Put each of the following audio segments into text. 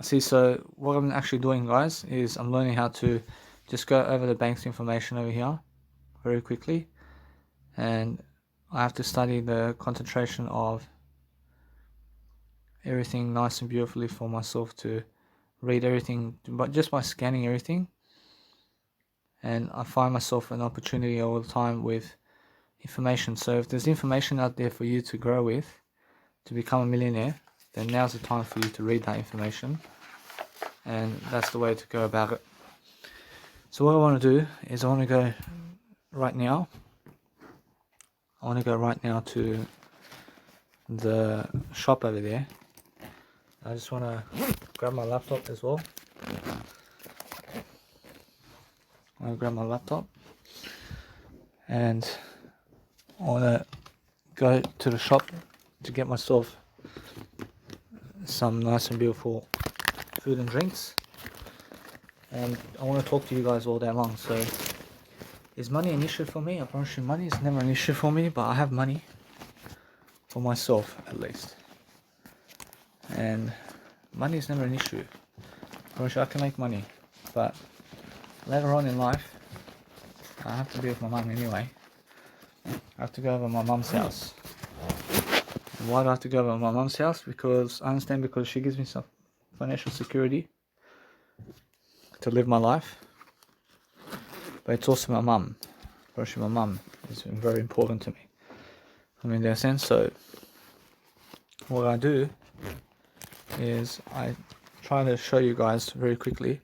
See, so what I'm actually doing, guys, is I'm learning how to just go over the bank's information over here very quickly, and I have to study the concentration of everything nice and beautifully for myself to read everything, but just by scanning everything. And I find myself an opportunity all the time with information. So if there's information out there for you to grow with, to become a millionaire, then now's the time for you to read that information, and that's the way to go about it. So what I want to do is I want to go right now to the shop over there. I just want to grab my laptop as well. I'm going to grab my laptop and I want to go to the shop to get myself some nice and beautiful food and drinks, and I want to talk to you guys all day long. So is money an issue for me? I promise you money is never an issue for me, but I have money for myself at least, and money is never an issue. I promise you I can make money, but later on in life I have to be with my mum anyway. I have to go over my mum's house. Why do I have to go over my mum's house? Because I understand, because she gives me some financial security to live my life, but it's also my mum. Especially my mum is very important to me. I mean, in that sense. So what I do is I try to show you guys very quickly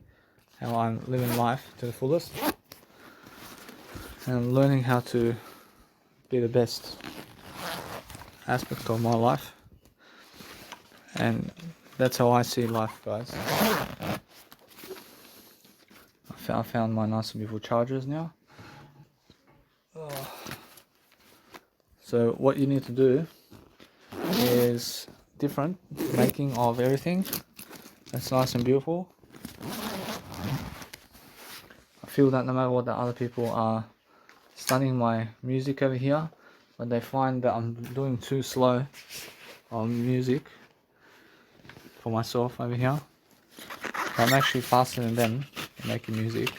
how I'm living life to the fullest, and I'm learning how to be the best aspect of my life, and that's how I see life, guys. I found my nice and beautiful chargers now. So what you need to do is different making of everything that's nice and beautiful. I feel that no matter what the other people are studying my music over here, but they find that I'm doing too slow on music for myself over here. I'm actually faster than them in making music,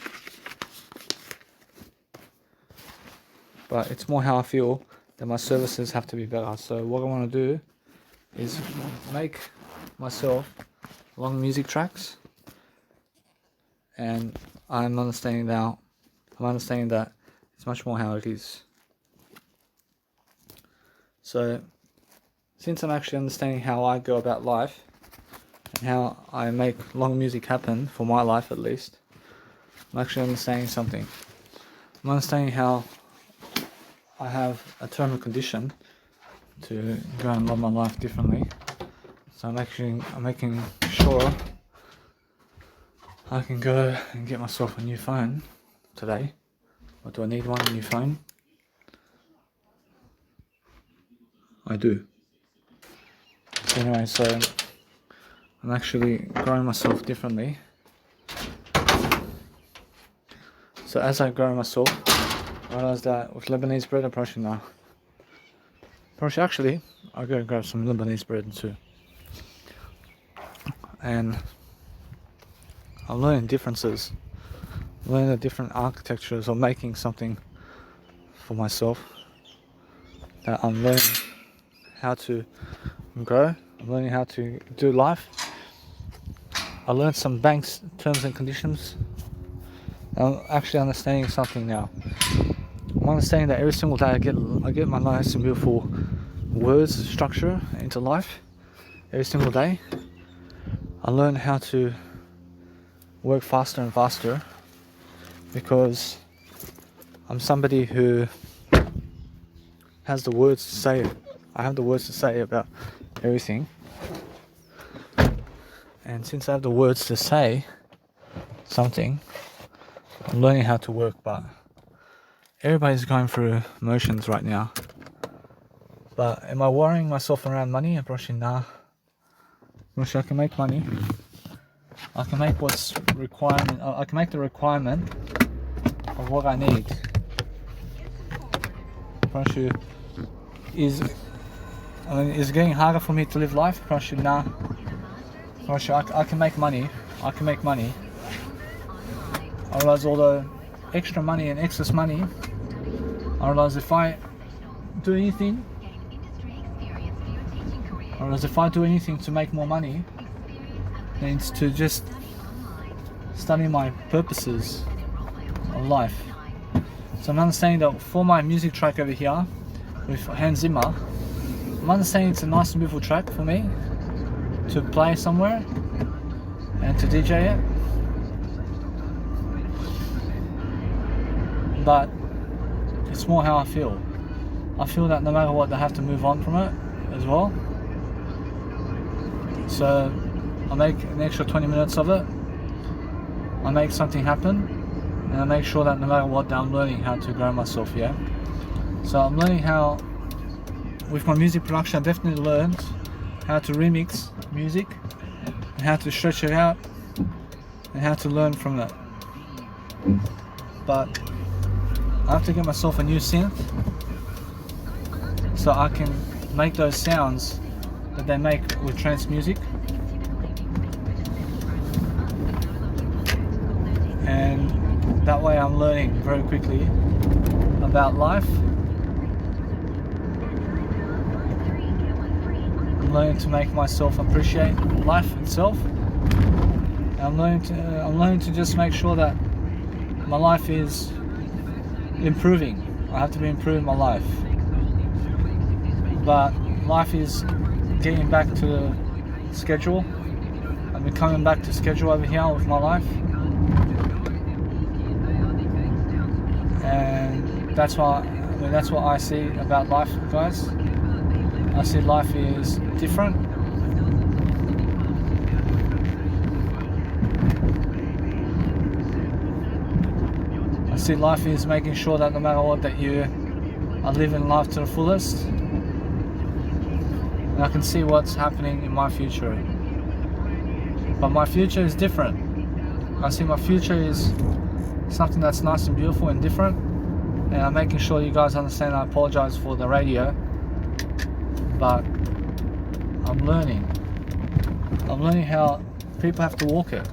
but it's more how I feel that my services have to be better. So what I want to do is make myself long music tracks, and I'm understanding that it's much more how it is. So since I'm actually understanding how I go about life and how I make long music happen for my life at least, I'm actually understanding something. I'm understanding how I have a terminal condition to go and love my life differently. So I'm making sure I can go and get myself a new phone today. Or do I need one, a new phone? I do. Anyway, so I'm actually growing myself differently. So as I grow myself, I realized that with Lebanese bread, actually, I'll go and grab some Lebanese bread too. And I'm learning differences, learning the different architectures of making something for myself, that I'm learning how to grow, I'm learning how to do life. I learned some bank's terms and conditions. I'm actually understanding something now. I'm understanding that every single day I get my nice and beautiful words structure into life. Every single day I learn how to work faster and faster, because I'm somebody who has the words to say. I have the words to say about everything, and since I have the words to say something, I'm learning how to work. But everybody's going through motions right now. But am I worrying myself around money? I'm probably nah. I can make money. I can make I can make the requirement of what I need. Probably is it getting harder for me to live life? Probably nah. I can make money. I can make money. I realize all the extra money and excess money. I realize if I do anything, to make more money, then it's to just study my purposes of life. So I'm understanding that for my music track over here with Hans Zimmer, I'm understanding it's a nice and beautiful track for me to play somewhere and to DJ it. But it's more how I feel. I feel that no matter what, I have to move on from it as well. So I make an extra 20 minutes of it. I make something happen, and I make sure that no matter what, I'm learning how to grow myself. Yeah. So I'm learning how, with my music production, I definitely learned how to remix music, and how to stretch it out, and how to learn from that. But I have to get myself a new synth so I can make those sounds that they make with trance music. And that way I'm learning very quickly about life. I'm learning to make myself appreciate life itself. And I'm learning to just make sure that my life is improving. I have to be improving my life. But life is getting back to schedule. I'm coming back to schedule over here with my life. And that's what I see about life, guys. I see life is different. I see life is making sure that no matter what, that you are living life to the fullest. And I can see what's happening in my future. But my future is different. I see my future is something that's nice and beautiful and different. And I'm making sure you guys understand. I apologize for the radio. But I'm learning. I'm learning how people have to walk it.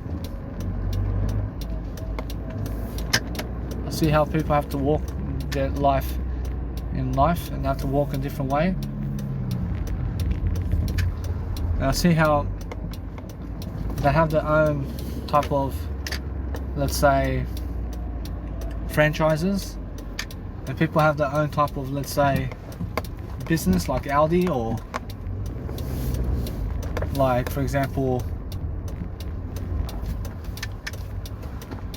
I see how people have to walk their life in life and have to walk a different way. And I see how they have their own type of, let's say, franchises, and people have their own type of, let's say, business, like Aldi, or like, for example,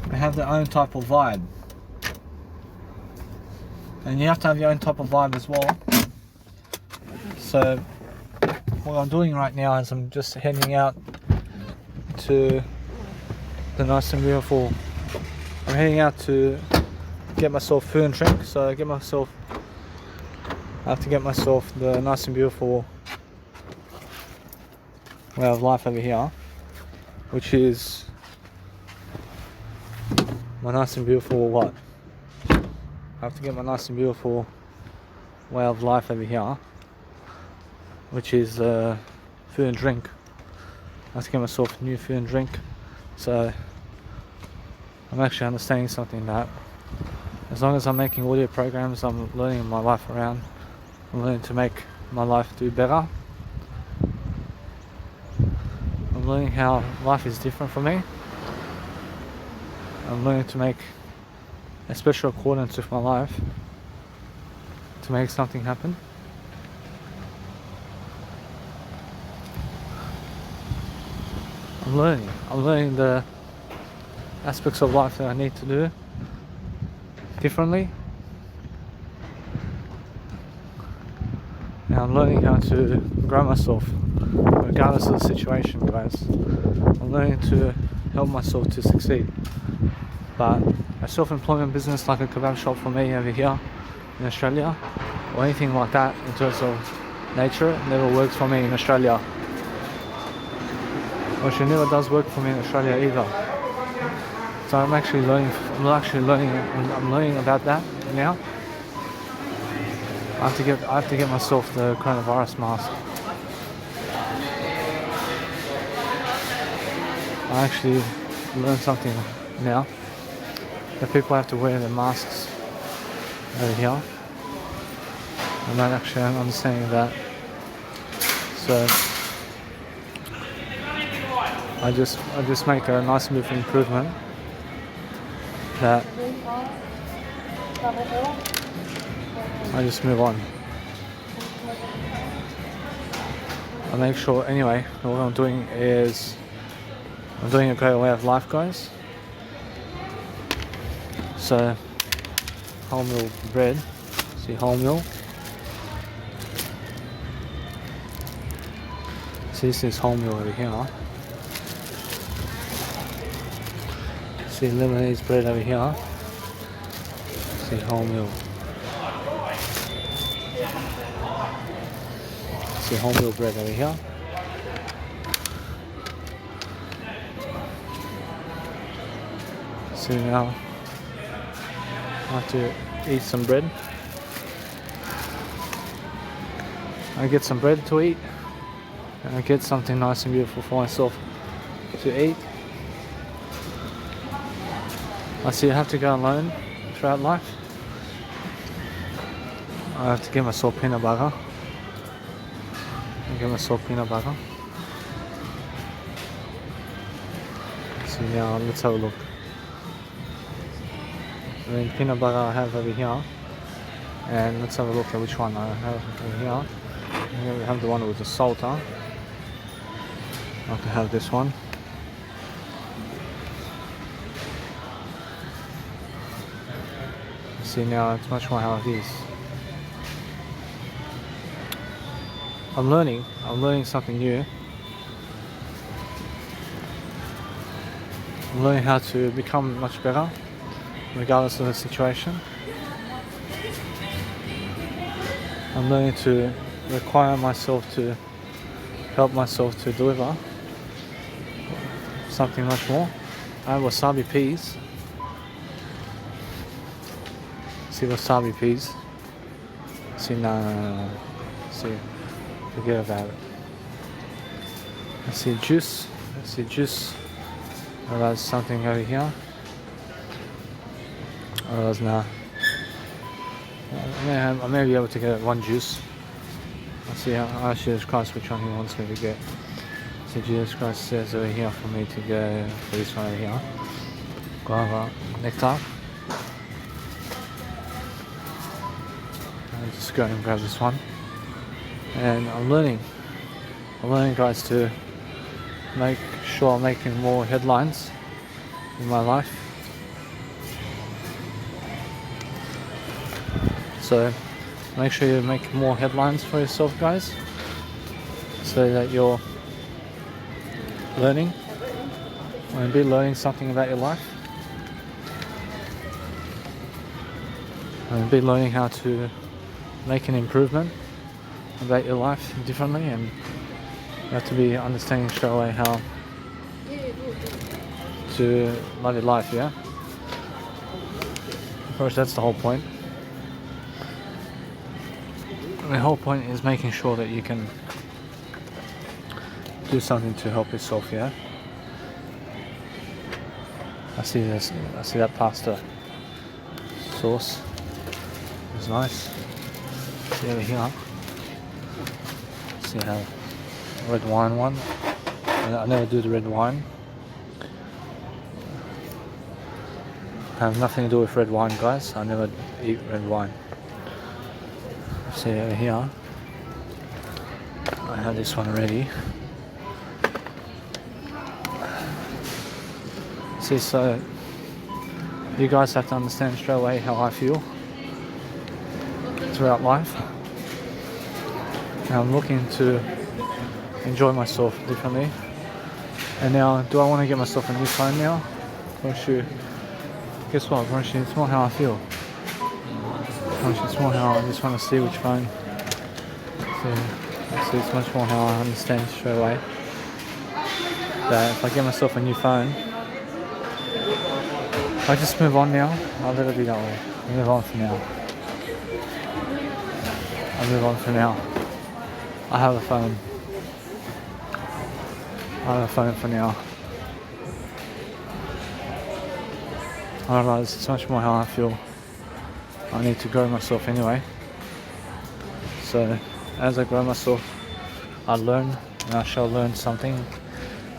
they have their own type of vibe. And you have to have your own type of vibe as well. So what I'm doing right now is I'm just heading out to the nice and beautiful, I'm heading out to get myself food and drink. So I have to get myself the nice and beautiful way of life over here, which is my nice and beautiful what? I have to get my nice and beautiful way of life over here, which is food and drink. I have to get myself new food and drink. So I'm actually understanding something that as long as I'm making audio programs, I'm learning my life around. I'm learning to make my life do better. I'm learning how life is different for me. I'm learning to make a special accordance with my life to make something happen. I'm learning the aspects of life that I need to do differently. And I'm learning how to grow myself regardless of the situation, guys. I'm learning to help myself to succeed. But a self-employment business like a kebab shop for me over here in Australia, or anything like that in terms of nature, it never works for me in Australia. Which it never does work for me in Australia either. So I'm learning about that now. I have to get myself the coronavirus mask. I actually learned something now, that people have to wear their masks over here. I'm not actually understanding that. So I just make a nice move for improvement that I just move on. I make sure anyway that what I'm doing is I'm doing a great way of life, guys. So wholemeal bread, see wholemeal. See, this is wholemeal over here. See Lebanese bread over here. See wholemeal. See wholemeal bread over here. So now I have to eat some bread. I get some bread to eat, and I get something nice and beautiful for myself to eat. I see I have to go alone throughout life. I have to get myself peanut butter. Get myself peanut butter. So now let's have a look. I mean, peanut butter I have over here, and let's have a look at which one I have over here. Here we have the one with the salt, huh? I can have this one. See now it's much more how it is. I'm learning something new. I'm learning how to become much better regardless of the situation. I'm learning to require myself to help myself to deliver something much more. I have wasabi peas. See wasabi peas. See no. See, forget about it. I see juice. I see juice. There's something over here. Otherwise, nah. I may be able to get one juice. I'll see how ask Jesus Christ which one he wants me to get. So Jesus Christ says over here for me to go for this one over here. Guava nectar. I'll just go and grab this one. And I'm learning guys to make sure I'm making more headlines in my life. So make sure you make more headlines for yourself, guys, so that you're learning and be learning something about your life, and be learning how to make an improvement about your life differently, and you have to be understanding straight away how to love your life, yeah? Of course, that's the whole point. The whole point is making sure that you can do something to help yourself, yeah? I see this, I see that pasta sauce. It's nice. See over here. See how red wine one. I never do the red wine. I have nothing to do with red wine, guys. I never eat red wine. See over here. I have this one already. See, so you guys have to understand straight away how I feel throughout life. And I'm looking to enjoy myself differently. And now, do I want to get myself a new phone now? Guess what, Bronchi, it's more how I feel. Bronchi, it's more how I just want to see which phone. See, it's much more how I understand straight away that if I get myself a new phone, I just move on now. I'll let it be that way. I move on for now. I move on for now. I have a phone. I have a phone for now. I realize it's much more how I feel I need to grow myself anyway. So as I grow myself, I learn, and I shall learn something.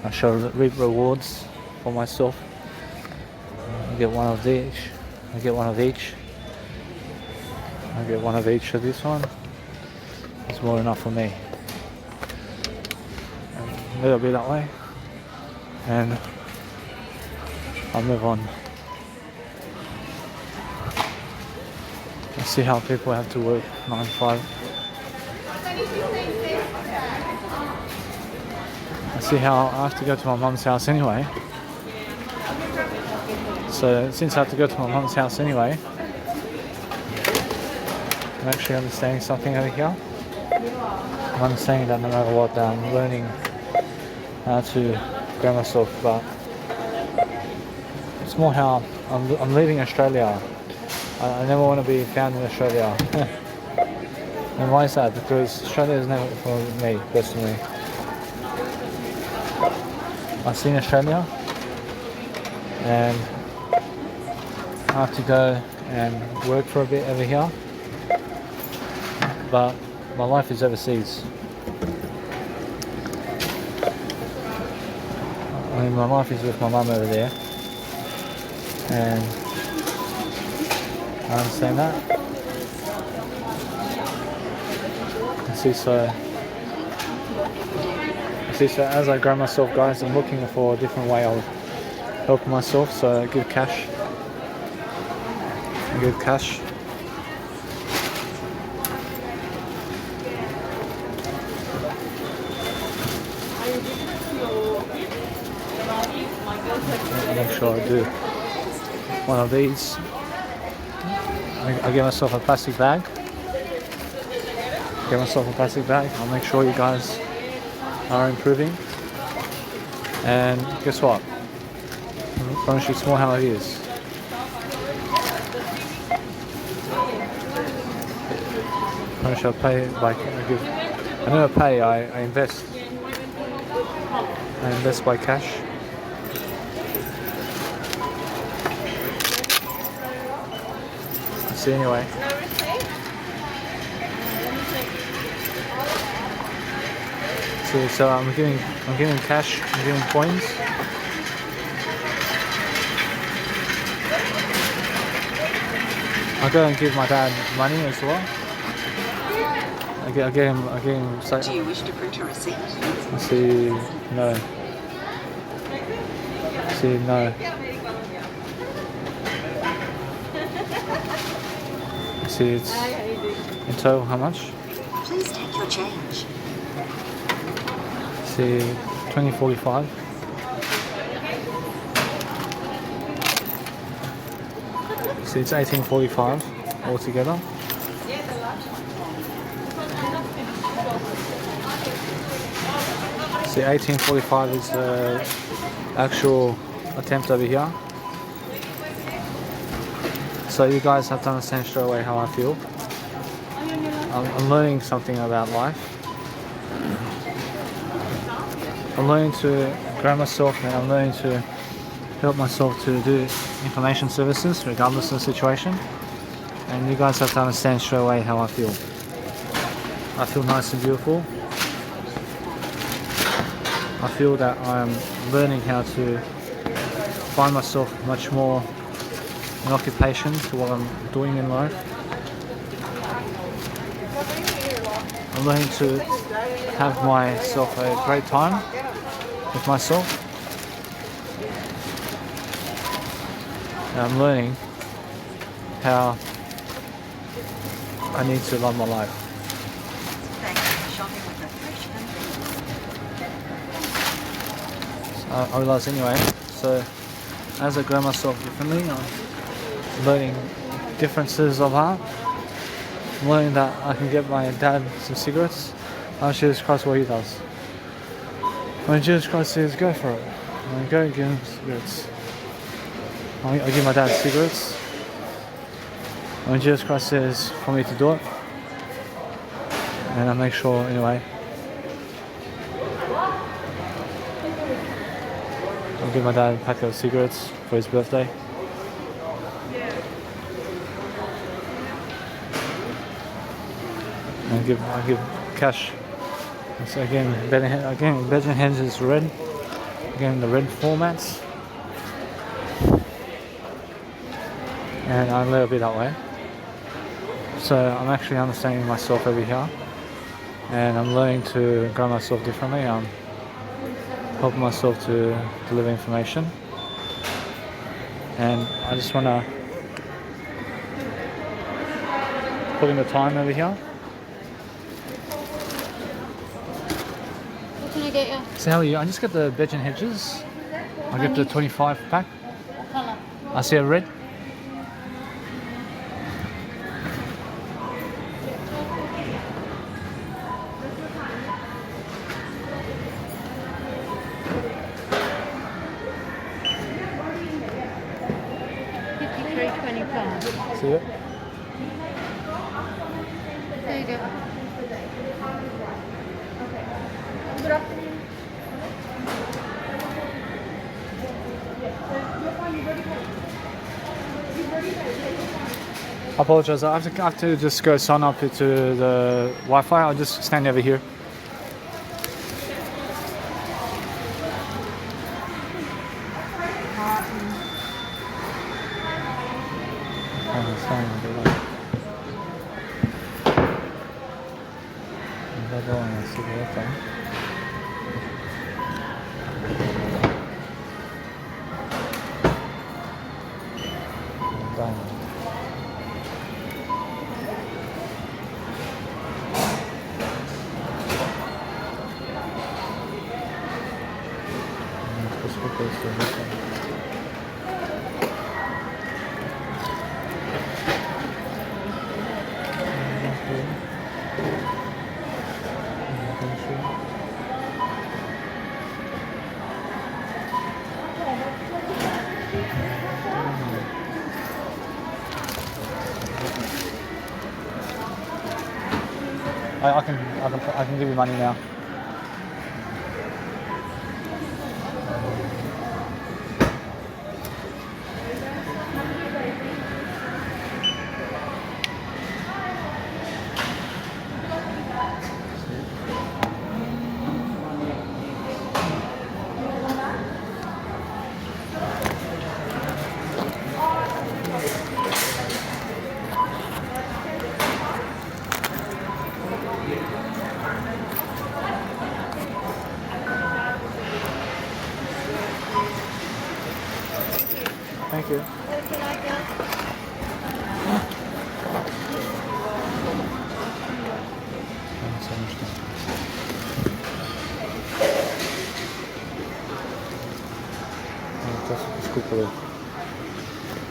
I shall reap rewards for myself. I get one of each. I get one of each. I get one of each of this one. It's more enough for me. Let it be that way, and I'll move on. I see how people have to work 9 to 5. I see how I have to go to my mum's house anyway. So since I have to go to my mum's house anyway, I'm actually understanding something over here. I'm understanding that no matter what, I'm learning how to grow myself, but it's more how I'm leaving Australia. I never want to be found in Australia. And why is that? Because Australia is never for me personally. I've seen Australia and I have to go and work for a bit over here, but my life is overseas. I mean, my life is with my mum over there, and I understand that. So as I grow myself, guys, I'm looking for a different way of helping myself. So I give cash. Make sure I do one of these. I get myself a plastic bag. I'll make sure you guys are improving. And guess what? I promise you it's more how it is. I promise I'll pay by I never pay, I invest. I invest by cash. See anyway. So I'm giving cash, I'm giving coins. I go and give my dad money as well. I get him. Do you wish to print a receipt? See, no. See, it's in total how much? Please take your change. See, 20.45. See, it's 18.45 altogether. See, 18.45 is the actual attempt over here. So you guys have to understand straight away how I feel. I'm learning something about life. I'm learning to grow myself, and I'm learning to help myself to do information services regardless of the situation. And you guys have to understand straight away how I feel. I feel nice and beautiful. I feel that I'm learning how to find myself much more an occupation to what I'm doing in life. I'm learning to have myself a great time with myself. And I'm learning how I need to love my life. I realise anyway, so as I grow myself differently, I'm learning differences of art. I'm learning that I can get my dad some cigarettes. I'll Jesus Christ what he does. When Jesus Christ says go for it, I go give him cigarettes. I give my dad cigarettes. When Jesus Christ says for me to do it, and I make sure anyway. I'll give my dad a packet of cigarettes for his birthday. I give cash. So again, Belgian hedge is red. Again, the red formats. And I let it be that way. So I'm actually understanding myself over here. And I'm learning to grow myself differently. I'm helping myself to deliver information. And I just want to put in the time over here. What can I get you? So how are you? I just get the Belgian hedges. I get the 25 pack. What colour? I see a red. £53.25. See it? There you go. I apologize. I have to just go sign up to the Wi-Fi. I'll just stand over here. I can give you money now. Thank you.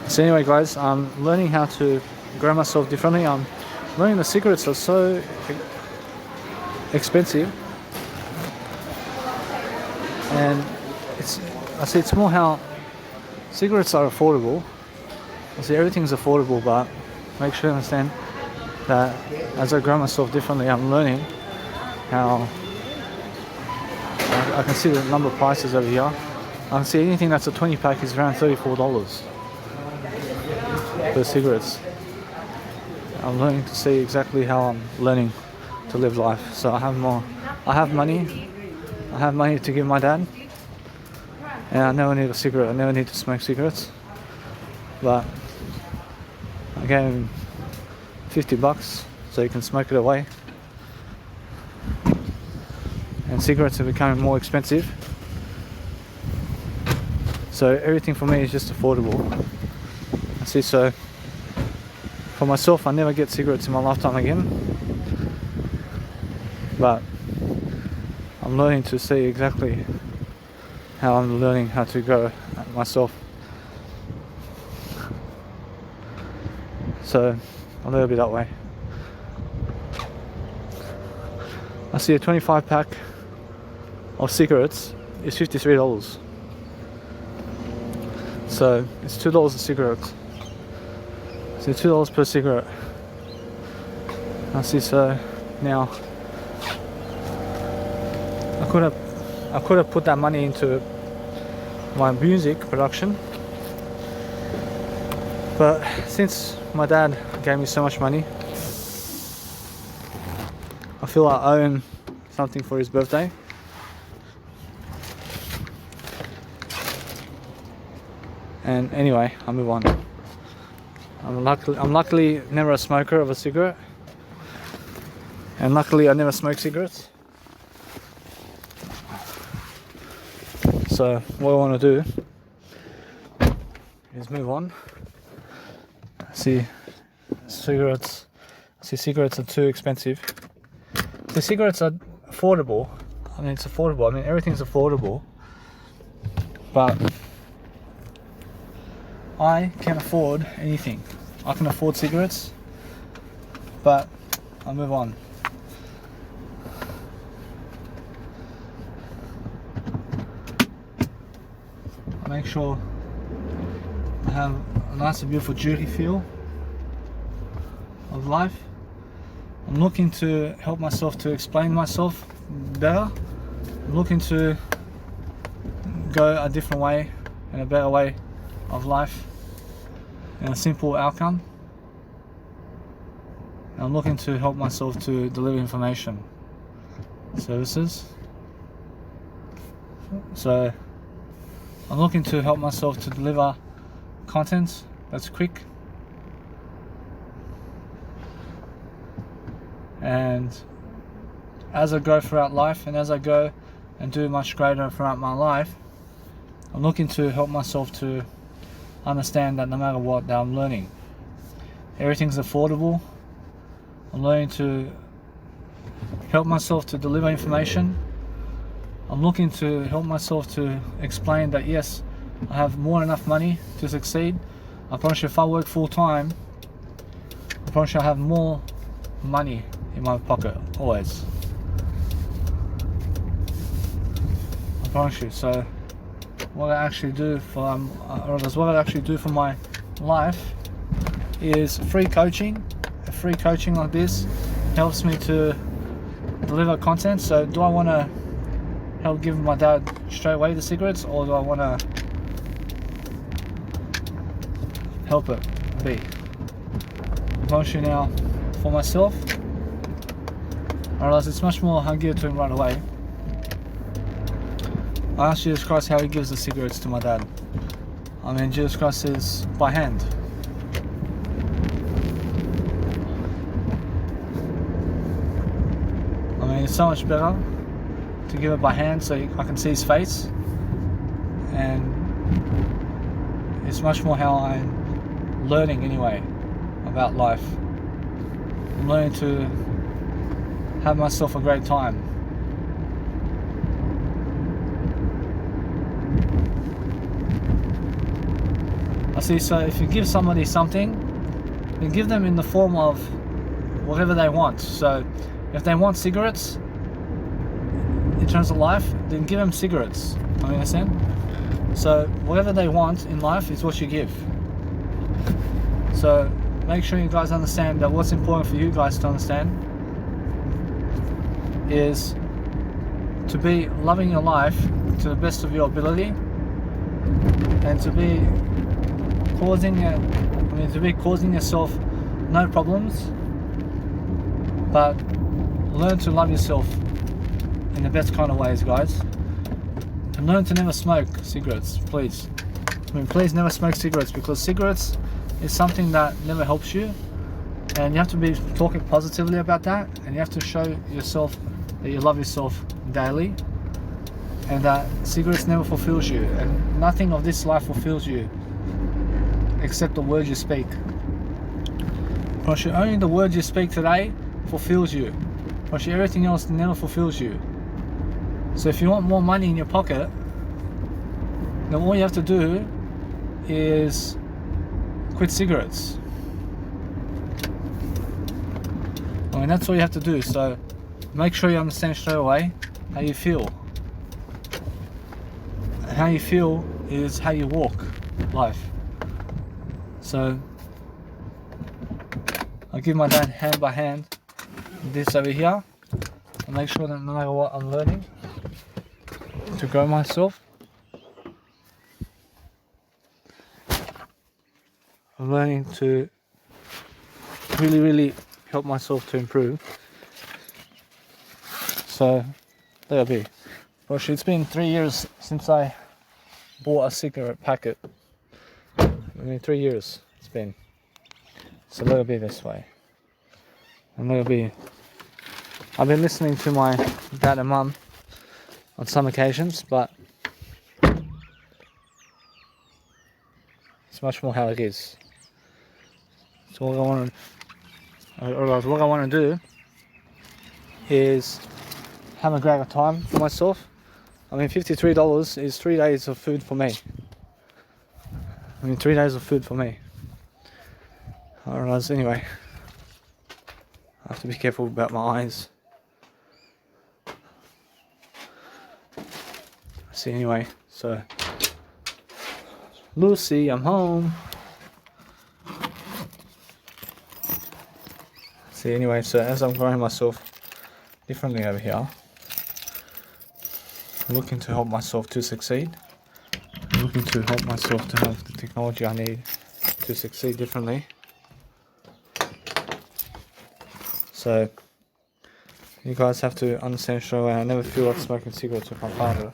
So anyway guys, I'm learning how to grow myself differently. I'm learning the cigarettes are so expensive, and it's more how cigarettes are affordable. I see everything's affordable, but make sure you understand that as I grow myself differently, I'm learning how I can see the number of prices over here. I can see anything that's a 20 pack is around $34 for cigarettes. I'm learning to see exactly how I'm learning to live life. So I have money. I have money to give my dad. And I never need a cigarette. I never need to smoke cigarettes. But I gave him $50 so he can smoke it away. And cigarettes are becoming more expensive. So everything for me is just affordable. I see, so for myself, I never get cigarettes in my lifetime again. But I'm learning to see exactly how I'm learning how to grow myself. So I'll let it be that way. I see a 25 pack of cigarettes is $53. So it's $2 a cigarette. So $2 per cigarette. I see, so now I could have put that money into my music production, but since my dad gave me so much money, I feel I owe him something for his birthday. And anyway, I'll move on. I'm luckily never a smoker of a cigarette. And luckily I never smoke cigarettes. So what I want to do is move on. See, cigarettes are too expensive. The cigarettes are affordable. I mean, it's affordable. I mean, everything's affordable. But I can't afford anything. I can afford cigarettes, but I'll move on. I make sure I have a nice and beautiful duty feel of life. I'm looking to help myself to explain myself better. I'm looking to go a different way and a better way of life and a simple outcome. I'm looking to help myself to deliver information services. So I'm looking to help myself to deliver content that's quick and as I go throughout life and as I go and do much greater throughout my life, I'm looking to help myself to understand that no matter what that I'm learning, everything's affordable. I'm learning to help myself to deliver information. I'm looking to help myself to explain that yes, I have more than enough money to succeed. I promise you if I work full time, I promise you I have more money in my pocket, always. I promise you. So what I actually do for my life is free coaching. Free coaching like this helps me to deliver content. So do I want to help give my dad straight away the cigarettes, or do I want to help it be? I promise you now, for myself, I realize it's much more I give it to him right away. I asked Jesus Christ how he gives the cigarettes to my dad. I mean, Jesus Christ says by hand. I mean, it's so much better to give it by hand so I can see his face, and it's much more how I'm learning anyway about life. I'm learning to have myself a great time. I see, so if you give somebody something, then give them in the form of whatever they want. So if they want cigarettes in terms of life, then give them cigarettes. I understand? So whatever they want in life is what you give. So make sure you guys understand that what's important for you guys to understand is to be loving your life to the best of your ability, and to be causing yourself no problems, but learn to love yourself in the best kind of ways, guys. And learn to never smoke cigarettes, please. I mean, please never smoke cigarettes, because cigarettes is something that never helps you, and you have to be talking positively about that, and you have to show yourself that you love yourself daily, and that cigarettes never fulfills you, and nothing of this life fulfills you except the words you speak. Because only the words you speak today fulfills you. Because everything else never fulfills you. So if you want more money in your pocket, then all you have to do is quit cigarettes. I mean, that's all you have to do. So make sure you understand straight away how you feel. And how you feel is how you walk life. So I give my dad hand by hand this over here, and make sure that no matter what I'm learning to grow myself, I'm learning to really help myself to improve. So there'll be. Gosh, it's been 3 years since I bought a cigarette packet. 3 years it's been. So let it be this way. And let it be. I've been listening to my dad and mum on some occasions, but it's much more how it is. So what I want to do is have a great time for myself. I mean, $53 is 3 days of food for me. 3 days of food for me. Alright, anyway, I have to be careful about my eyes. See, anyway, so Lucy, I'm home. See, anyway, so as I'm growing myself differently over here, I'm looking to help myself to succeed. I'm looking to help myself to have the technology I need to succeed differently. So you guys have to understand straight away, I never feel like smoking cigarettes with my father.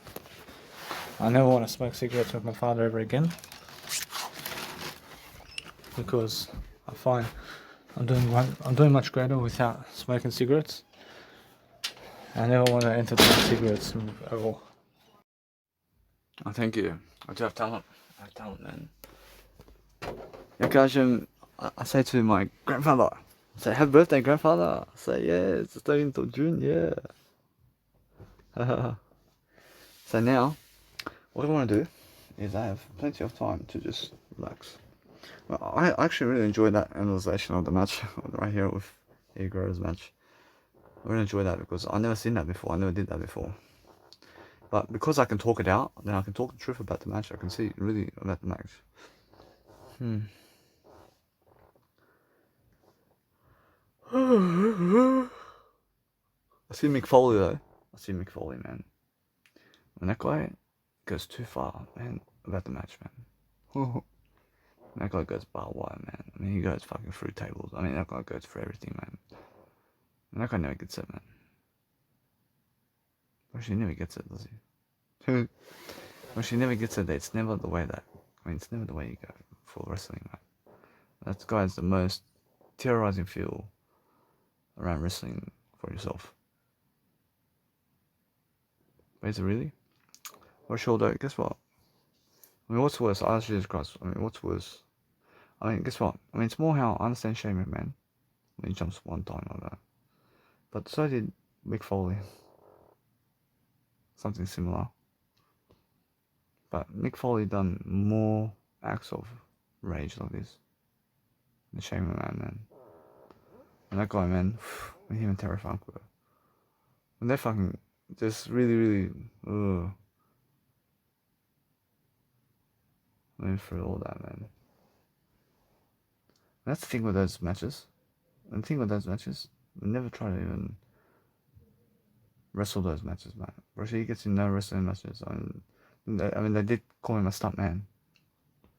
I never want to smoke cigarettes with my father ever again, because I find I'm doing much greater without smoking cigarettes. I never want to entertain cigarettes at all. Oh, thank you. I do have talent. I have talent, man. 약간 I say to my grandfather, I say, happy birthday, grandfather. I say, yeah, it's 13th of June, yeah. So now, what I want to do is I have plenty of time to just relax. Well, I actually really enjoyed that analyzation of the match right here with Igor's match. I really enjoyed that because I never seen that before. I never did that before. But because I can talk it out, then I can talk the truth about the match. I can see really about the match. I see Mick Foley though. I see Mick Foley, man. When that guy goes too far, man, about the match, man. That guy goes bar wire, man. I mean, he goes fucking through tables. I mean, that guy goes for everything, man. And that guy never gets it, man. Actually, he never gets it, does he? Actually, he never gets it. It's never the way that. I mean, it's never the way you go for wrestling, man. That guy is the most terrorizing feel around wrestling for yourself. But is it really? Or sure though, guess what? I mean, what's worse? I ask Jesus Christ. I mean, what's worse? I mean, guess what? I mean, it's more how I understand Shane McMahon when he jumps one time like that. But so did Mick Foley. Something similar. But Mick Foley done more acts of rage like this than Shane McMahon, man. And that guy, man, when him and Terry Funk were, when they fucking just really, went through all that, man. And that's the thing with those matches. And the thing with those matches, we never try to even wrestle those matches, man. He gets in no wrestling matches. I mean, they did call him a stunt man.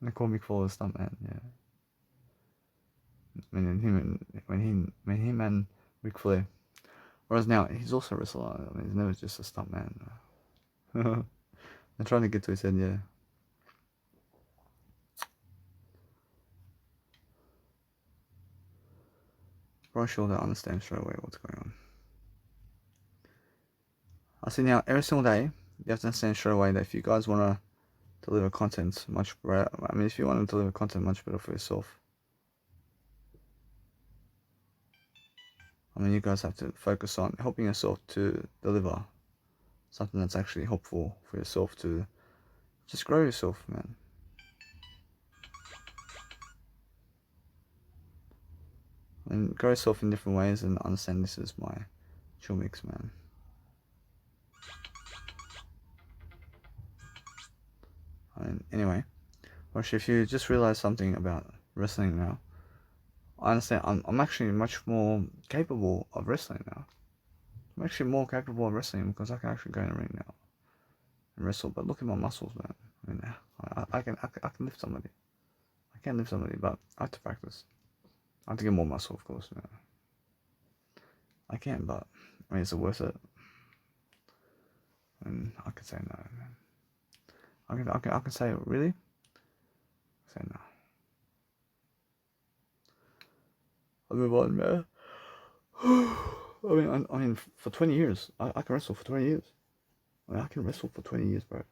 They called Mick Foley a stunt man, yeah. I mean, when him and Ric Flair. Whereas now he's also a wrestler. I mean, he's never just a stunt man. I'm trying to get to his head, yeah. Probably sure they understand straight away what's going on. I see now every single day you have to understand straight away that if you guys want to deliver content much better, I mean, if you want to deliver content much better for yourself, I mean, you guys have to focus on helping yourself to deliver something that's actually helpful for yourself to just grow yourself, man. And grow yourself in different ways and understand this is my chill mix, man. I mean, anyway, actually, if you just realize something about wrestling now, I understand I'm actually much more capable of wrestling now. I'm actually more capable of wrestling because I can actually go in the ring now and wrestle. But look at my muscles, man. I mean, I can lift somebody. I can lift somebody, but I have to practice. I have to get more muscle, of course. Man. I can, but I mean, is it worth it? And I can say no, man. I can say really. Say no. I'll move on, man. I mean, for 20 years, I can wrestle for 20 years. I mean, I can wrestle for 20 years, bro.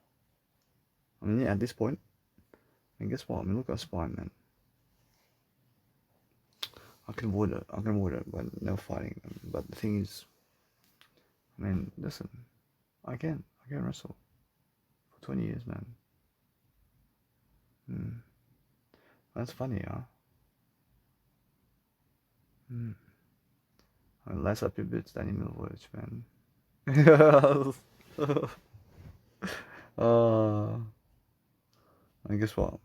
I mean, yeah, at this point, and guess what? I mean, look at my spine, man. I can avoid it by never fighting them. But the thing is, I mean, listen, I can wrestle for 20 years, man. That's funny, huh? I mean, less up your bits than in the words, man. And guess what?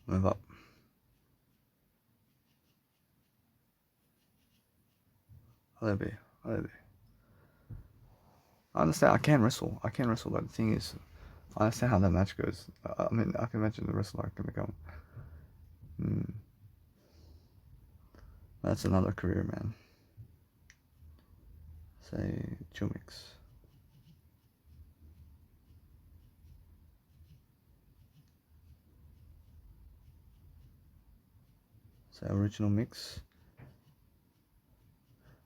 Move up. I'll be. I understand. I can wrestle, but the thing is, I understand how that match goes. I mean, I can imagine the wrestler I can become. That's another career, man. Say, Chumix. Say, original mix.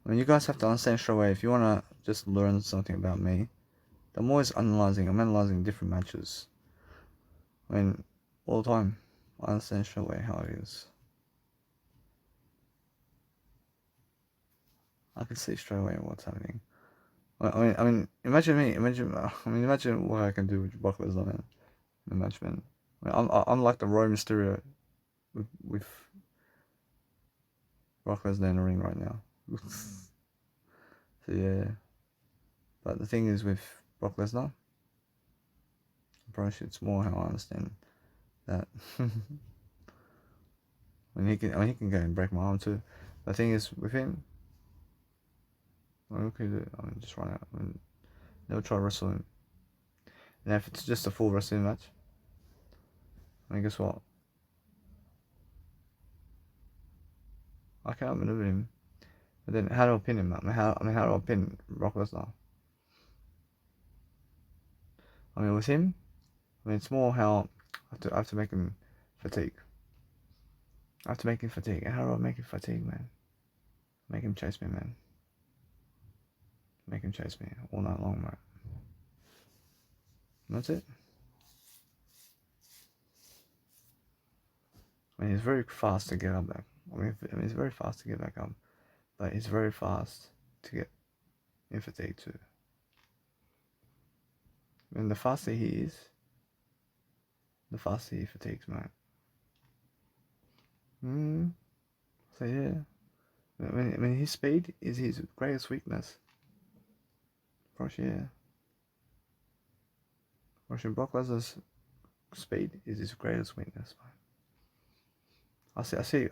I mean, you guys have to understand straight away, if you want to just learn something about me, I'm always analyzing. I'm analyzing different matches. I mean, all the time. I understand straight away how it is. I can see straight away what's happening. I mean, imagine me. Imagine what I can do with Brock Lesnar, man. The match, man. I mean, I'm like the Rey Mysterio with Brock Lesnar in the ring right now. So yeah. But the thing is with Brock Lesnar, approach it's more how I understand that. He can go and break my arm too. The thing is with him, what can you do? I mean, just run out. I mean, never try to wrestle him. And if it's just a full wrestling match, I mean, guess what? I can't maneuver him. But then, how do I pin him? How do I pin Brock Lesnar? I mean, with him, I mean, it's more how I have to make him fatigue. I have to make him fatigue. And how do I make him fatigue, man? Make him chase me, man. Make him chase me all night long, man. And that's it. I mean, he's very fast to get up there. I mean, he's very fast to get back up. But he's very fast to get in fatigue too. And the faster he is, the faster he fatigues, man. So yeah. I mean, his speed is his greatest weakness. Gosh, yeah. Russian Brock Lesnar's speed is his greatest weakness, man. I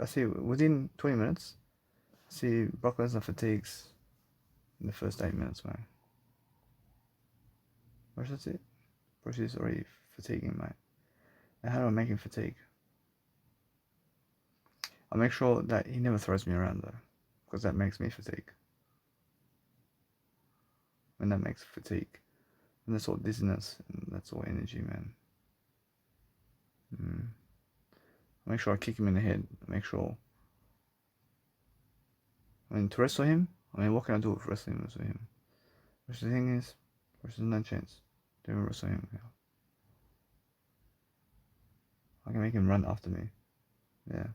see. Within 20 minutes, I see Brock Lesnar fatigues in the first 8 minutes, man. That's it. Bruce is already fatiguing, mate. And how do I make him fatigue? I make sure that he never throws me around though, because that makes me fatigue. And that makes fatigue. And that's all dizziness, and that's all energy, man. Make sure I kick him in the head. Make sure. I mean, to wrestle him, I mean, what can I do with wrestling him? Which the thing is, there's no chance to wrestle him. Yeah. I can make him run after me. Yeah.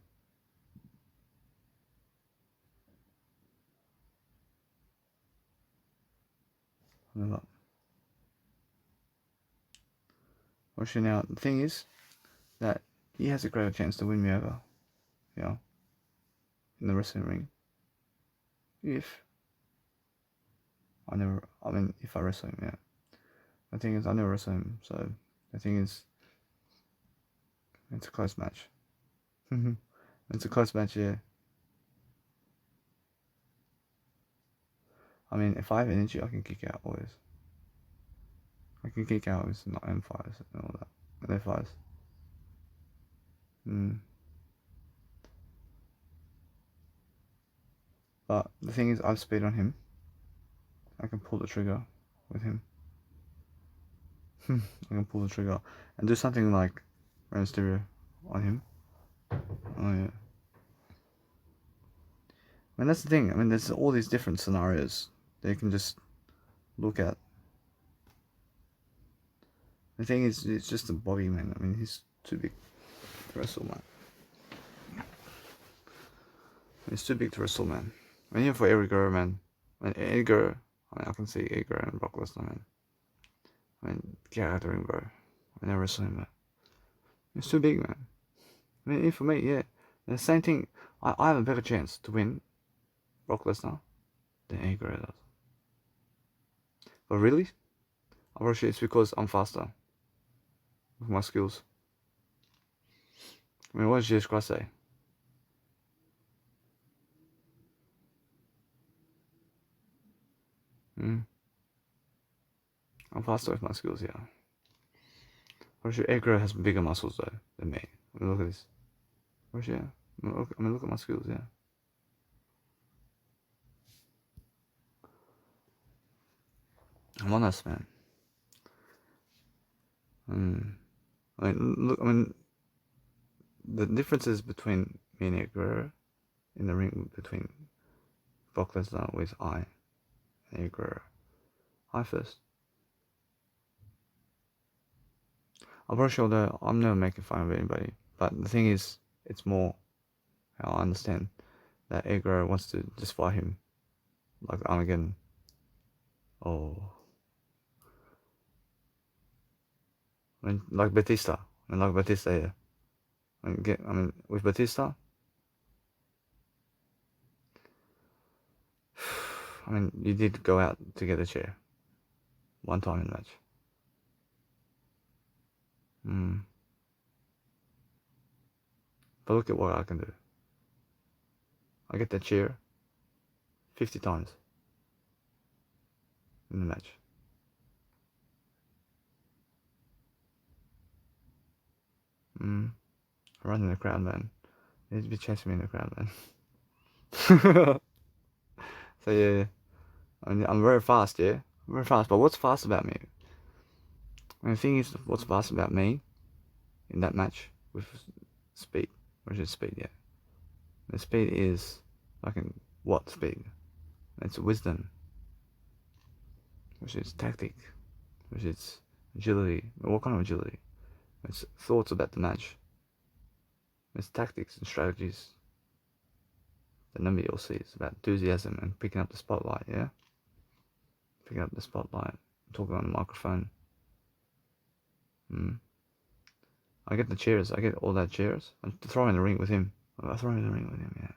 Move up. Actually, now the thing is that he has a greater chance to win me over, you know, in the wrestling ring. If I wrestle him, yeah. The thing is, I never wrestle him, so the thing is, it's a close match. It's a close match, yeah. I mean, if I have energy, I can kick out always. I can kick out with not M5s and all that. And F5s. But the thing is, I've speed on him. I can pull the trigger with him. I can pull the trigger and do something like Rey Mysterio on him. Oh yeah. I mean, that's the thing. I mean, there's all these different scenarios that you can just look at. The thing is, it's just a body, man. I mean, he's too big to wrestle, man. He's too big to wrestle, man. I mean, even for Edgar, man. I mean, Edgar, I mean, I can see Edgar and Brock Lesnar, man. I mean, get out of the ring, bro. I never wrestle him, man. He's too big, man. I mean, for me, yeah. And the same thing, I have a better chance to win Brock Lesnar than Edgar does. But really, I'm pretty sure it's because I'm faster with my skills. I mean, what does Jesus Christ say? I'm faster with my skills, yeah. I'm sure Edgar has bigger muscles though than me. I mean, look at this. I'm sure, I mean, look at my skills, yeah. I'm honest, man. I mean, look. I mean, the differences between me and Edgar in the ring between Brock Lesnar with I and Edgar. I first. I'm pretty sure that I'm never making fun of anybody, but the thing is, it's more how I understand that Edgar wants to just fight him like Armageddon. Oh. I mean, like Batista. Yeah. I mean, with Batista, I mean, you did go out to get a chair one time in the match. But look at what I can do. I get that chair 50 times in the match. I run in the crowd, man. You need to be chasing me in the crowd, man. So yeah, I mean, I'm very fast, yeah. I'm very fast, but what's fast about me? I mean, the thing is, what's fast about me in that match with speed, which is speed, yeah. The speed is fucking what speed? It's wisdom, which is tactic, which is agility. What kind of agility? It's thoughts about the match. It's tactics and strategies that nobody else sees. About enthusiasm and picking up the spotlight, yeah? Picking up the spotlight, talking on the microphone. I get the chairs. I get all that chairs. I throw in the ring with him. I throw in the ring with him, yeah.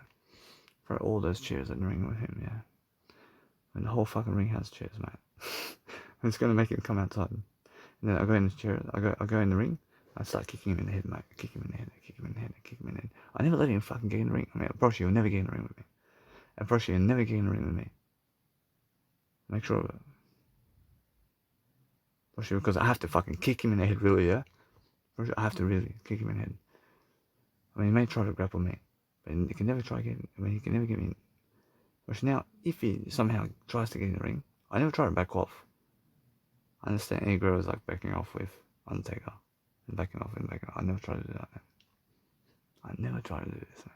Throw all those chairs in the ring with him, yeah. And the whole fucking ring has chairs, mate. It's gonna make him come outside. And then I go in the chair. I go in the ring. I start kicking him in the head, mate. Kick him in the head. Kick him in the head. Kick him in the head. I never let him fucking get in the ring. I mean, I promise you, you'll never get in the ring with me. I promise you, you'll never get in the ring with me. Make sure of it. Promise you, because I have to fucking kick him in the head, really, yeah. I have to really kick him in the head. I mean, he may try to grapple me, but he can never try getting. I mean, he can never get me in. But now, if he somehow tries to get in the ring, I never try to back off. I understand Egro is like backing off with Undertaker. And backing off and backing off. I never try to do that, man. I never try to do this, man.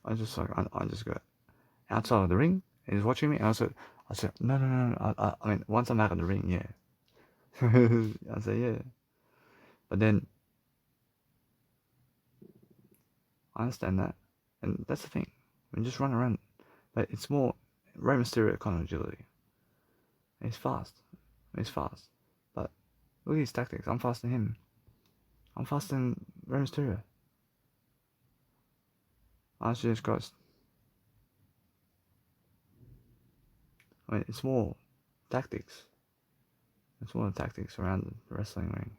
I just go outside of the ring, and he's watching me, and I said, no. I mean, once I'm out of the ring, yeah. I say, yeah. But then, I understand that. And that's the thing. I mean, just run around. But it's more Rey Mysterio kind of agility. He's fast. But look at his tactics. I'm faster than him. I'm faster than Rey Mysterio. Oh, Jesus Christ. I mean, it's more tactics. It's more the tactics around the wrestling ring.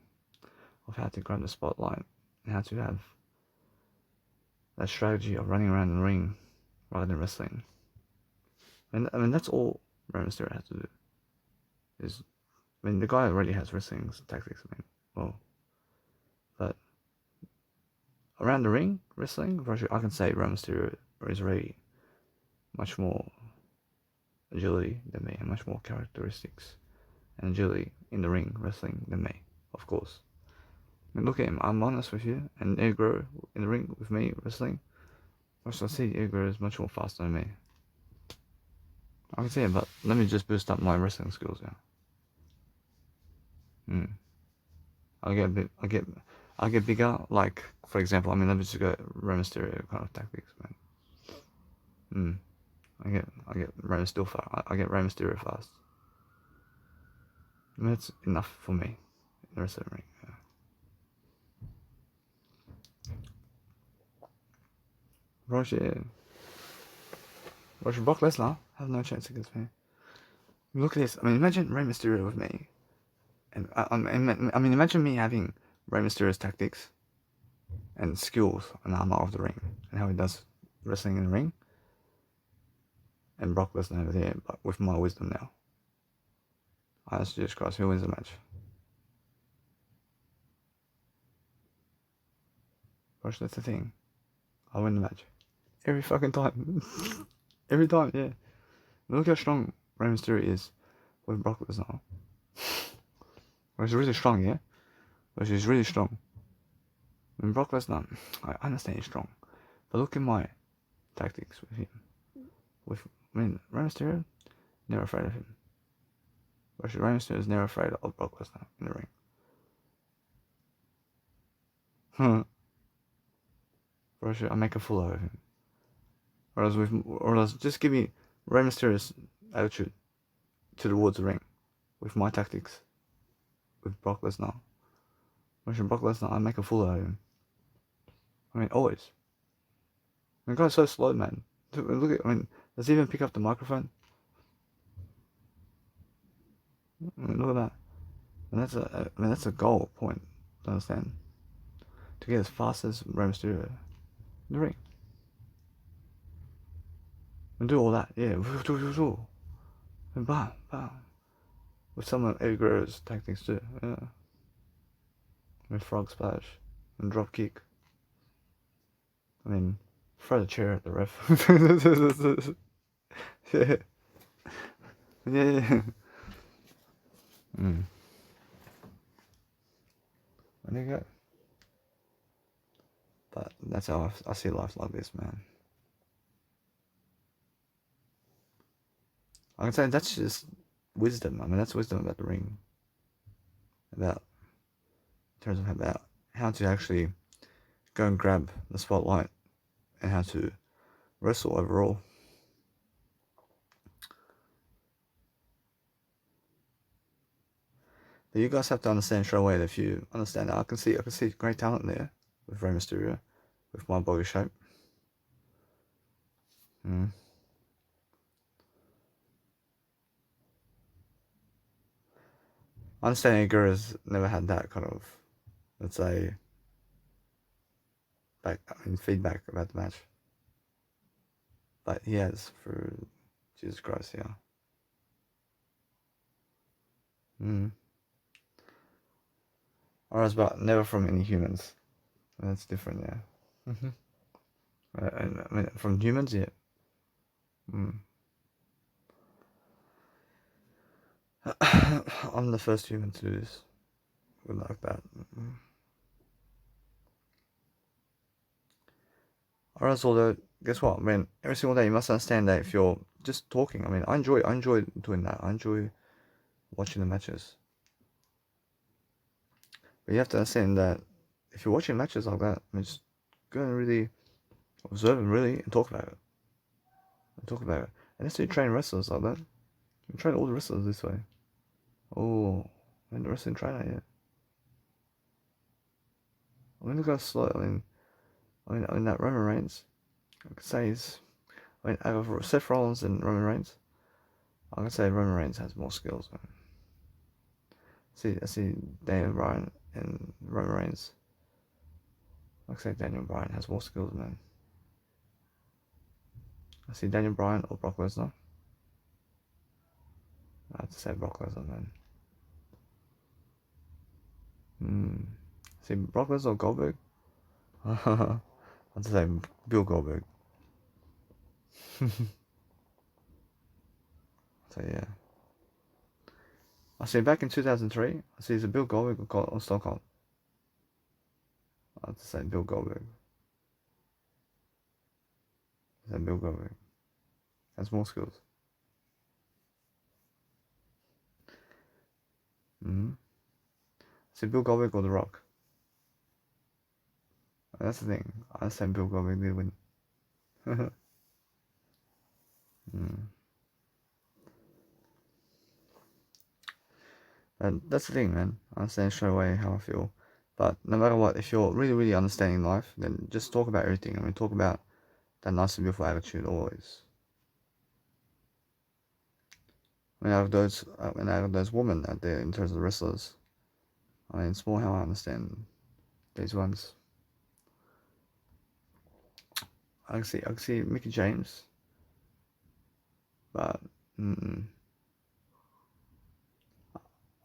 Of how to grab the spotlight. And how to have that strategy of running around the ring rather than wrestling. And I mean, that's all Rey Mysterio has to do. I mean, the guy already has wrestling tactics. I mean, well, but around the ring, wrestling, I can say Rey Mysterio is already much more agility than me, and much more characteristics and agility in the ring wrestling than me, of course. I mean, look at him, I'm honest with you, and Egro in the ring with me wrestling, I see Egro is much more faster than me. I can see it, but let me just boost up my wrestling skills now. I'll get bigger, like, for example, I mean, let me just go Rey Mysterio kind of tactics, man. I get Rey Mysterio fast. I get Rey Mysterio fast. I mean, that's enough for me in the rest of the ring. Roger Brock Lesnar have no chance against me. Look at this. I mean, imagine Rey Mysterio with me, and I mean, imagine me having Rey Mysterio's tactics and skills and armor of the ring and how he does wrestling in the ring, and Brock Lesnar over there, but with my wisdom now. Honest Jesus Christ, who wins the match? Gosh, that's the thing. I win the match every fucking time. Every time, yeah. Look how strong Rey Mysterio is with Brock Lesnar. Well, he's really strong, yeah? But he's really strong. I mean, Brock Lesnar, I understand he's strong. But look at my tactics with him. I mean, Rey Mysterio, never afraid of him. But Rey Mysterio is never afraid of Brock Lesnar in the ring. For sure, I make a fool out of him. Or else just give me Rey Mysterio's attitude towards the ring with my tactics with Brock Lesnar. When Brock Lesnar, I make a fool out of him. I mean, always. The guy's so slow, man. Look at, I mean, does he even pick up the microphone? I mean, look at that. And that's a goal point. Do you understand? To get as fast as Rey Mysterio in the ring. And do all that, yeah. And bam, bam. With some of Eddie Guerrero's tactics too, yeah. With frog splash and drop kick. I mean, throw the chair at the ref. Yeah. Yeah. There you go. But that's how I see life like this, man. I can say that's just wisdom. I mean, that's wisdom about the ring. In terms of about how to actually go and grab the spotlight and how to wrestle overall. But you guys have to understand straight away that if you understand that, I can see great talent there with Rey Mysterio, with my body shape. I understand Igura's never had that kind of, let's say, feedback about the match. But he has for Jesus Christ, yeah. Or but never from any humans. That's different, yeah. I mean, from humans, yeah. I'm the first human to do this. Good like that. Or else, although, guess what? I mean, every single day you must understand that if you're just talking, I mean, I enjoy doing that. I enjoy watching the matches. But you have to understand that if you're watching matches like that, I mean, just go and really observe them really and talk about it. And that's how you train wrestlers like that. You train all the wrestlers this way. Oh, I'm the wrestling trainer, yeah. I mean, look how slow. I mean that Roman Reigns, I could say out of Seth Rollins and Roman Reigns, I could say Roman Reigns has more skills. I see Daniel Bryan and Roman Reigns. I could say Daniel Bryan has more skills, man. I see Daniel Bryan or Brock Lesnar. I have to say Brock Lesnar, man. See Brock Lesnar or Goldberg? I have to say Bill Goldberg. So yeah. I see back in 2003, I see there's a Bill Goldberg on Stockholm. I have to say Bill Goldberg. That Bill Goldberg has more skills. See Bill Goldberg or The Rock. That's the thing. I say Bill Goldberg did win. And that's the thing, man. I understand straight away how I feel. But no matter what, if you're really, really understanding life, then just talk about everything. I mean, talk about that nice and beautiful attitude always. Out of those women out there in terms of the wrestlers, I mean, it's more how I understand these ones. I can see Mickey James, but I mean,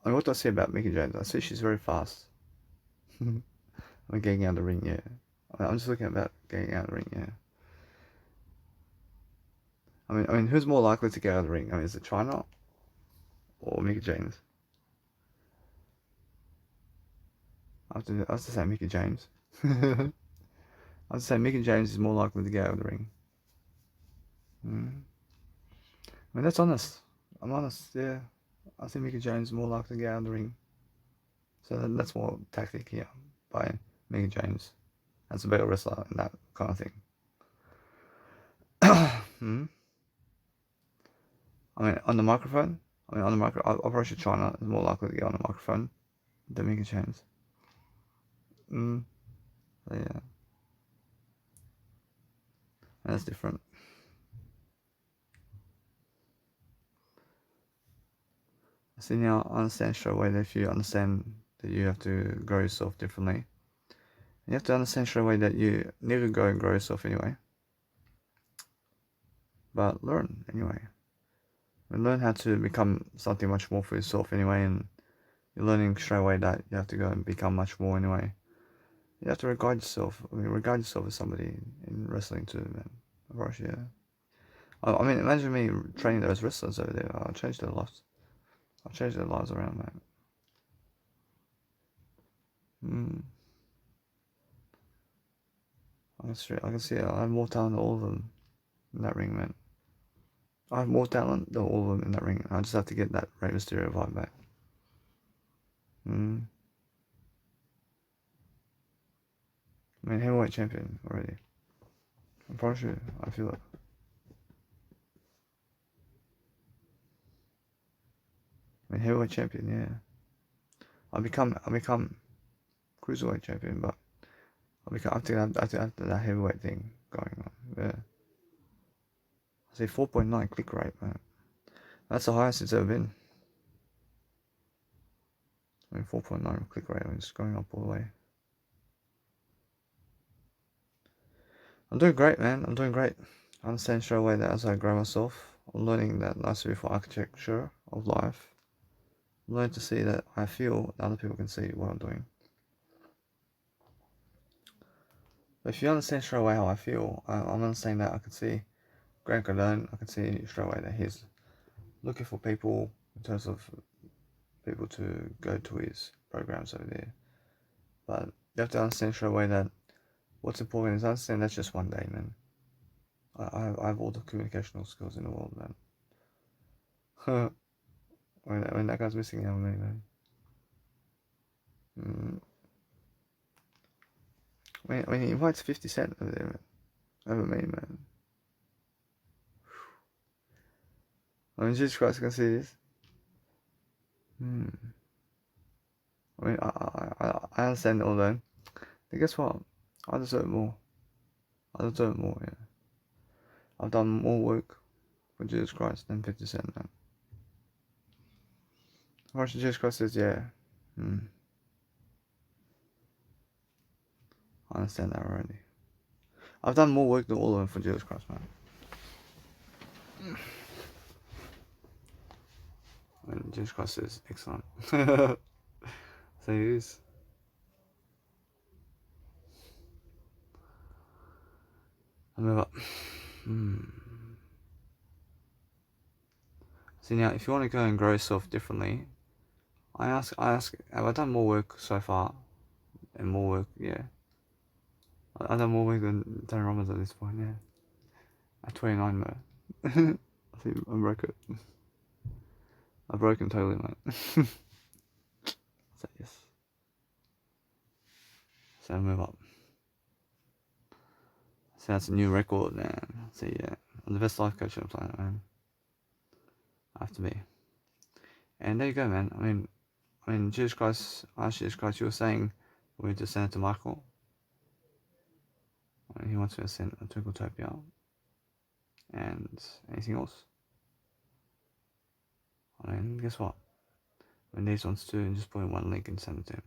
what do I say about Mickey James? I see she's very fast. I mean, getting out of the ring, yeah. I'm just looking about getting out of the ring, yeah. I mean, who's more likely to get out of the ring? I mean, is it China or Mickey James? I have to say Mickey James. I have to say Mickey James is more likely to get out of the ring. I mean, that's honest. I'm honest, yeah. I think Mickey James is more likely to get out of the ring. So that's more tactic here by Mickey James. That's a better wrestler and that kind of thing. I mean, on the microphone, Operation China is more likely to get on the microphone than Mickey James. So yeah. And that's different. See, now I understand straight away that if you understand that you have to grow yourself differently, you have to understand straight away that you need to go and grow yourself anyway. But learn anyway. And learn how to become something much more for yourself anyway, and you're learning straight away that you have to go and become much more anyway. You have to regard yourself. I mean, regard yourself as somebody in wrestling too, man. Of course, yeah. I mean, imagine me training those wrestlers over there. I'll change their lives. I'll change their lives around, man. I can see I have more talent than all of them in that ring, man. I have more talent than all of them in that ring. I just have to get that Rey Mysterio vibe back. I mean, heavyweight champion already. I'm pretty sure. I feel it. I mean, heavyweight champion, yeah. I become cruiserweight champion, but I have to have that heavyweight thing going on. Yeah. I say 4.9 click rate, man. That's the highest it's ever been. I mean, 4.9 click rate. I mean, it's going up all the way. I'm doing great, man. I'm doing great. I understand straight away that as I grow myself, I'm learning that nice beautiful architecture of life. I'm learning to see that I feel that other people can see what I'm doing. But if you understand straight away how I feel, I'm understanding that I can see Grant Cardone, I can see straight away that he's looking for people in terms of people to go to his programs over there. But you have to understand straight away that what's important is understand that's just one day, man. I have all the communicational skills in the world, man. when that guy's missing out on me, man. When he invites 50 Cent over there, man. Over me, man. I mean, Jesus Christ, I can see this. I mean, I understand all that. But guess what? I deserve more. I deserve more, yeah. I've done more work for Jesus Christ than 50 Cent, man. Watch Jesus Christ says, yeah. I understand that already. I've done more work than all of them for Jesus Christ, man. And Jesus Christ is excellent. So he is. I remember. So now, if you want to go and grow yourself differently, I ask, have I done more work so far? And more work, yeah. I've done more work than Tony Robbins at this point, yeah. At 29, mate. I think I broke it. I broke him totally, mate. So yes. So move up. So that's a new record, man. So yeah, I'm the best life coach on the planet, man. I have to be. And there you go, man. I mean, Jesus Christ, Jesus Christ, you were saying we just send it to Michael. I mean, he wants me to send a Twinkletopian. And anything else? I mean, guess what? When these wants to, and just put in one link and send it to him.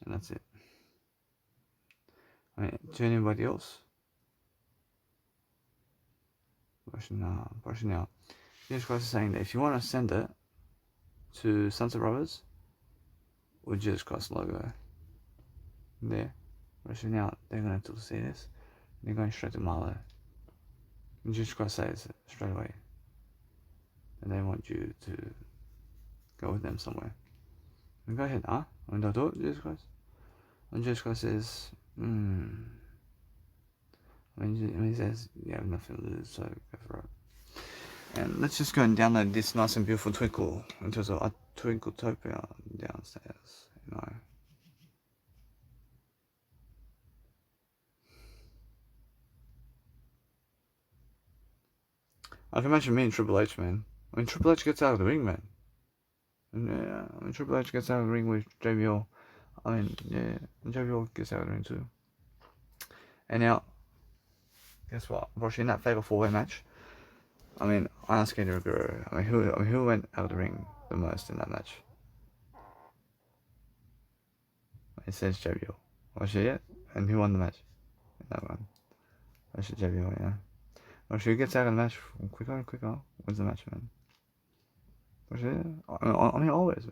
And that's it. I mean, to anybody else? Brushing now. Jesus Christ is saying that if you want to send it to Sunset Brothers, with Jesus Christ logo there, brushing out, they're going to see this. They're going straight to Marlow. And Jesus Christ says it straight away. And they want you to go with them somewhere. And go ahead, huh? I mean, they'll do it, Jesus Christ. And Jesus Christ says, I mean, he says, you have nothing to lose, so go for it. And let's just go and download this nice and beautiful Twinkle into a Twinkletopian downstairs, you know. I can imagine me and Triple H, man. I mean, Triple H gets out of the ring, man. And yeah, I mean, Triple H gets out of the ring with JBL. I mean, yeah, and JBL gets out of the ring too. And now, guess what? Unfortunately, in that Fatal 4-Way match, I mean, Asuka and Guerrero. I mean, who went out of the ring the most in that match? It says JBL. Was she it? And who won the match? That one. Was it JBL, yeah. Well, she gets out of the match quicker and quicker. Wins the match, man. Was it? I mean, always,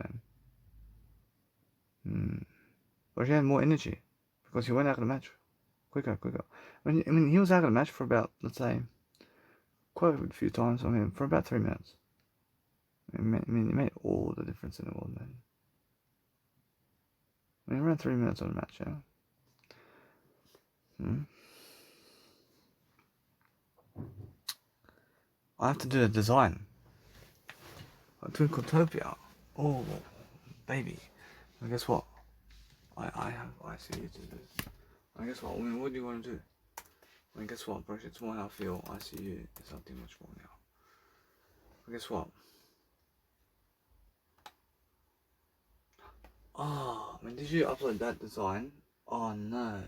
man. But she had more energy because he went out of the match quicker. I mean, he was out of the match for about, let's say, quite a few times. I mean, for about 3 minutes. I mean, it made all the difference in the world, man. I mean, around 3 minutes on the match, yeah. I have to do a design. A Twinkletopian. Oh, baby. And guess what? I have ICU to do. And guess what? I mean, what do you want to do? I mean, guess what, bro? It's more how I feel. ICU is something much more now. But guess what? Oh, I mean, did you upload that design? Oh no.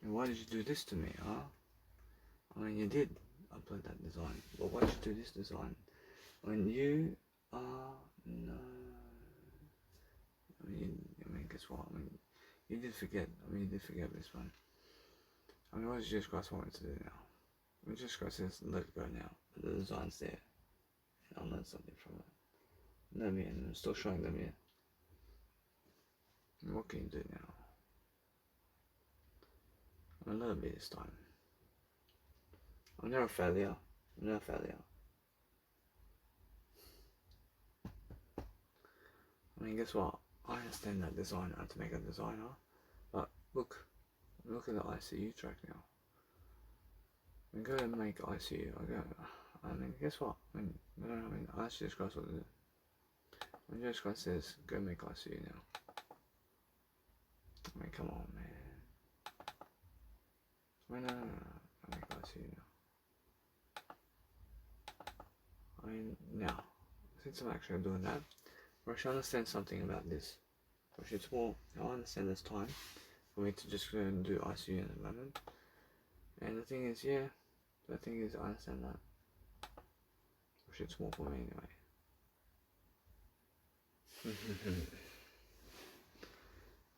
Why did you do this to me, huh? I mean, you did upload that design, but why did you do this design? I mean, you are no. I mean, guess what? I mean, you did forget. I mean, you did forget this one. I mean, what does Jesus Christ want me to do now? I mean, Jesus Christ says, let it go now. The design's there. And I'll learn something from it. No, man, I'm still showing them yet. What can you do now? I'm a little bit this time. I'm never a failure. I mean, guess what? I understand that designer to make a designer, but look at the ICU track now. I mean, go and make ICU. I mean, guess what? I mean, I asked Jesus Christ what to do. When Jesus Christ says, go make ICU now. I mean, come on, man. I mean, no. I make ICU now. I mean, now, since I'm actually doing that, I should understand something about this. It's more, I understand there's time for me to just go and do ICU in the moment. And the thing is, I understand that. It's more for me anyway.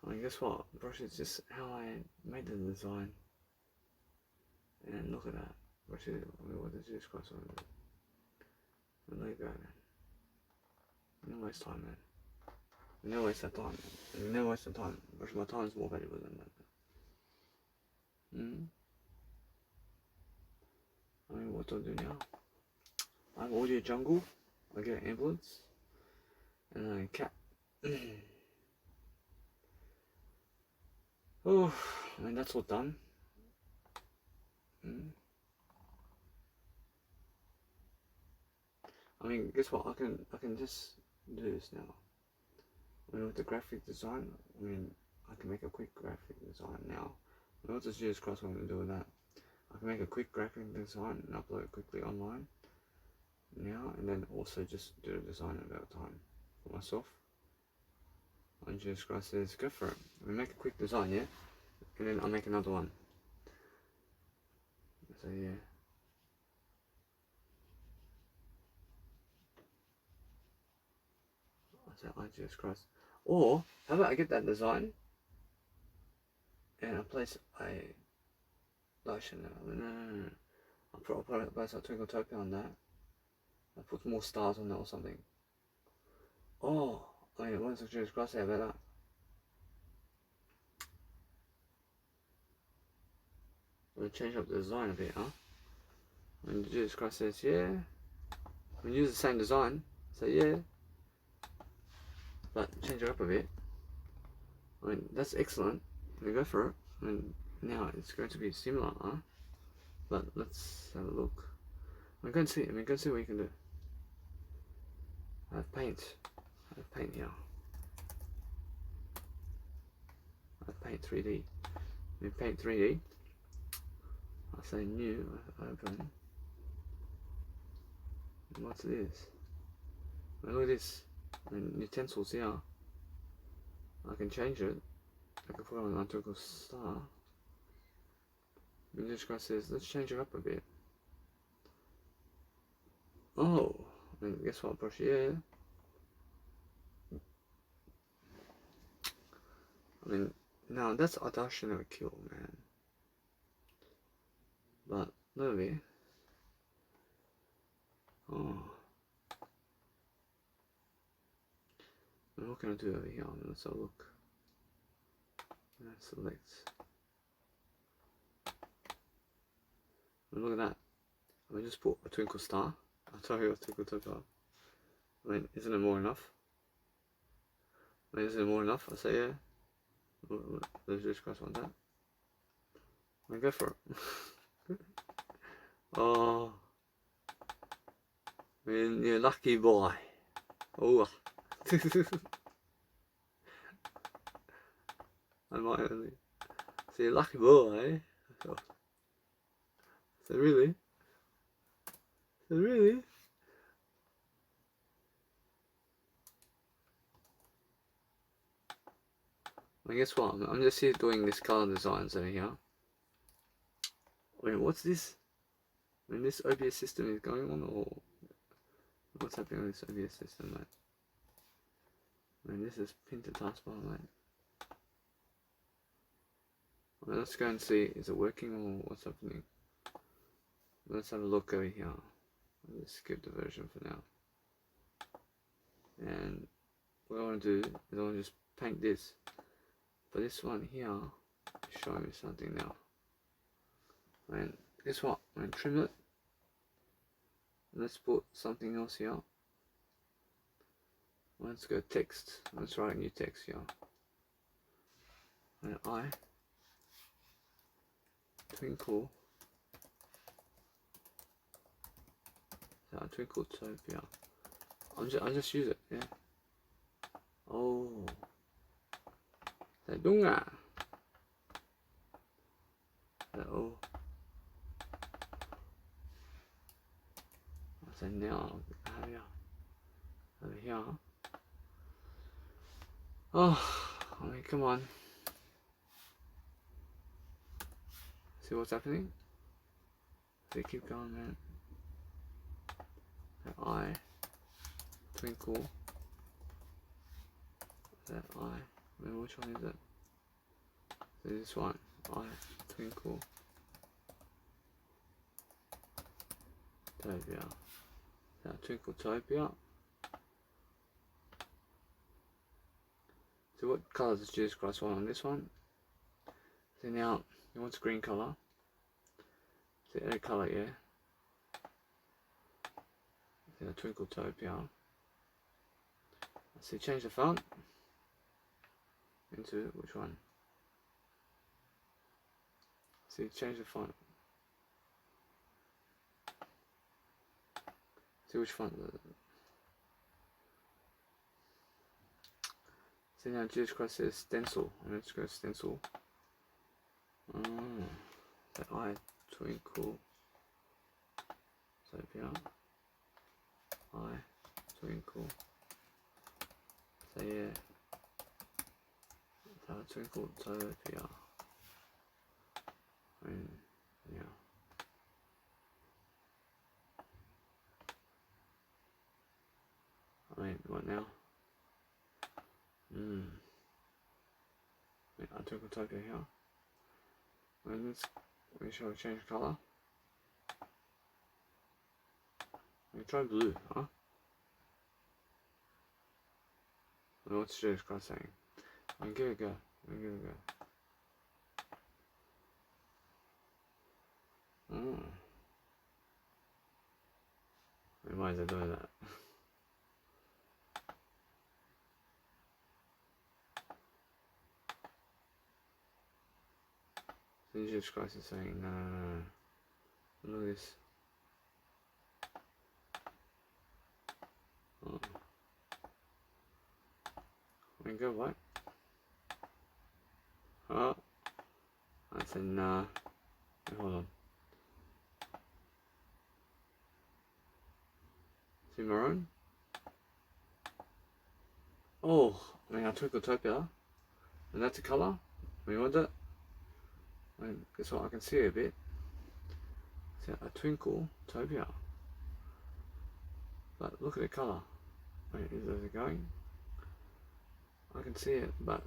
I mean, guess what? Brush, it's just how I made the design. And look at that. Brush, I mean, what did Jesus Christ want to do? And let it go, man. No waste time, man. No waste that time, man. No waste of time. Brush, my time is more valuable than that. I mean, what do I do now? I have audio jungle. I get ambulance. And then cat. Oh, I mean that's all done. I mean, guess what? I can just do this now. I mean, with the graphic design, I mean, I can make a quick graphic design now. I will just use cross what I'm going to do with that. I can make a quick graphic design and upload it quickly online now, and then also just do the design about time for myself. And just Christ says, go for it. I mean, make a quick design, yeah, and then I'll make another one. So yeah. I said, oh Jesus Christ. Or how about I get that design and I place a lotion. No. I'll place a twinkle token on that. I put more stars on that or something. Oh, I mean, what does Jesus Christ say about that? I'm gonna change up the design a bit, huh? When Jesus Christ says, yeah, I mean, use the same design, so yeah, but change it up a bit. I mean, that's excellent. I mean, go for it. I mean, now it's going to be similar, huh? But let's have a look. I'm going to see. Go and see what you can do. I have paint. I have paint here. I have paint 3D. In paint 3D, I say new. I open. And what's this? Look at this. Utensils here. I can change it. I can put on an untwinkle star. And this guy says, let's change it up a bit. Oh, I mean, guess what, brush? Yeah. I mean, now that's I should never kill, man. But maybe. Oh. And what can I do over here? Let's have a look. Select. And look at that. I just put a twinkle star. I'll tell you what twinkle star. I mean, isn't it more enough? I mean, isn't it more enough? I say yeah. Let's just cross on that. I mean, go for it. Oh. I mean, you're a lucky boy. Oh. I might only say lucky boy. So really? So really? Well, guess what? I'm just here doing this color designs over here. I mean, what's this? I mean, this OBS system is going on, or what's happening on this OBS system, mate? I mean, this is pinned to taskbar, mate. I mean, let's go and see, is it working or what's happening? Let's have a look over here. I'll just skip the version for now. And what I want to do is I want to just paint this. But this one here is showing me something now. And guess what? I'm going to trim it. Let's put something else here. Let's go text. Let's write a new text here. And I twinkle. Twinkletopiya. I'll just use it, yeah. Oh. Dunga. Oh. So now over here. Oh, I mean, come on. See what's happening? So keep going, man. That eye, twinkle. That eye. I mean, which one is it? So this one. Eye, twinkle. Topia. That Twinkletopiya. So what colours does Jesus Christ want on this one? So now he wants green colour. So add a colour, yeah. Then a Twinkletopian. So change the font into which one? See, change the font. See which font. See now Jesus Christ says stencil. I'm going to go stencil. The I twinkle. Topia. I twinkle. So yeah. Twinkletopian. Yeah. What now? I Twinkletopian here. And we shall change colour. We try blue, huh? What's Jesus Christ saying? Give it a go. Give it a go. Why is it doing that? So Jesus Christ is saying, no. Look at this. Go what? Oh, I said nah. Wait, hold on. See maroon? Oh, I Twinkletopian. And that's a colour? You want that? Guess what? I can see it a bit. See a Twinkletopian. But look at the colour. Wait, is it going? I can see it, but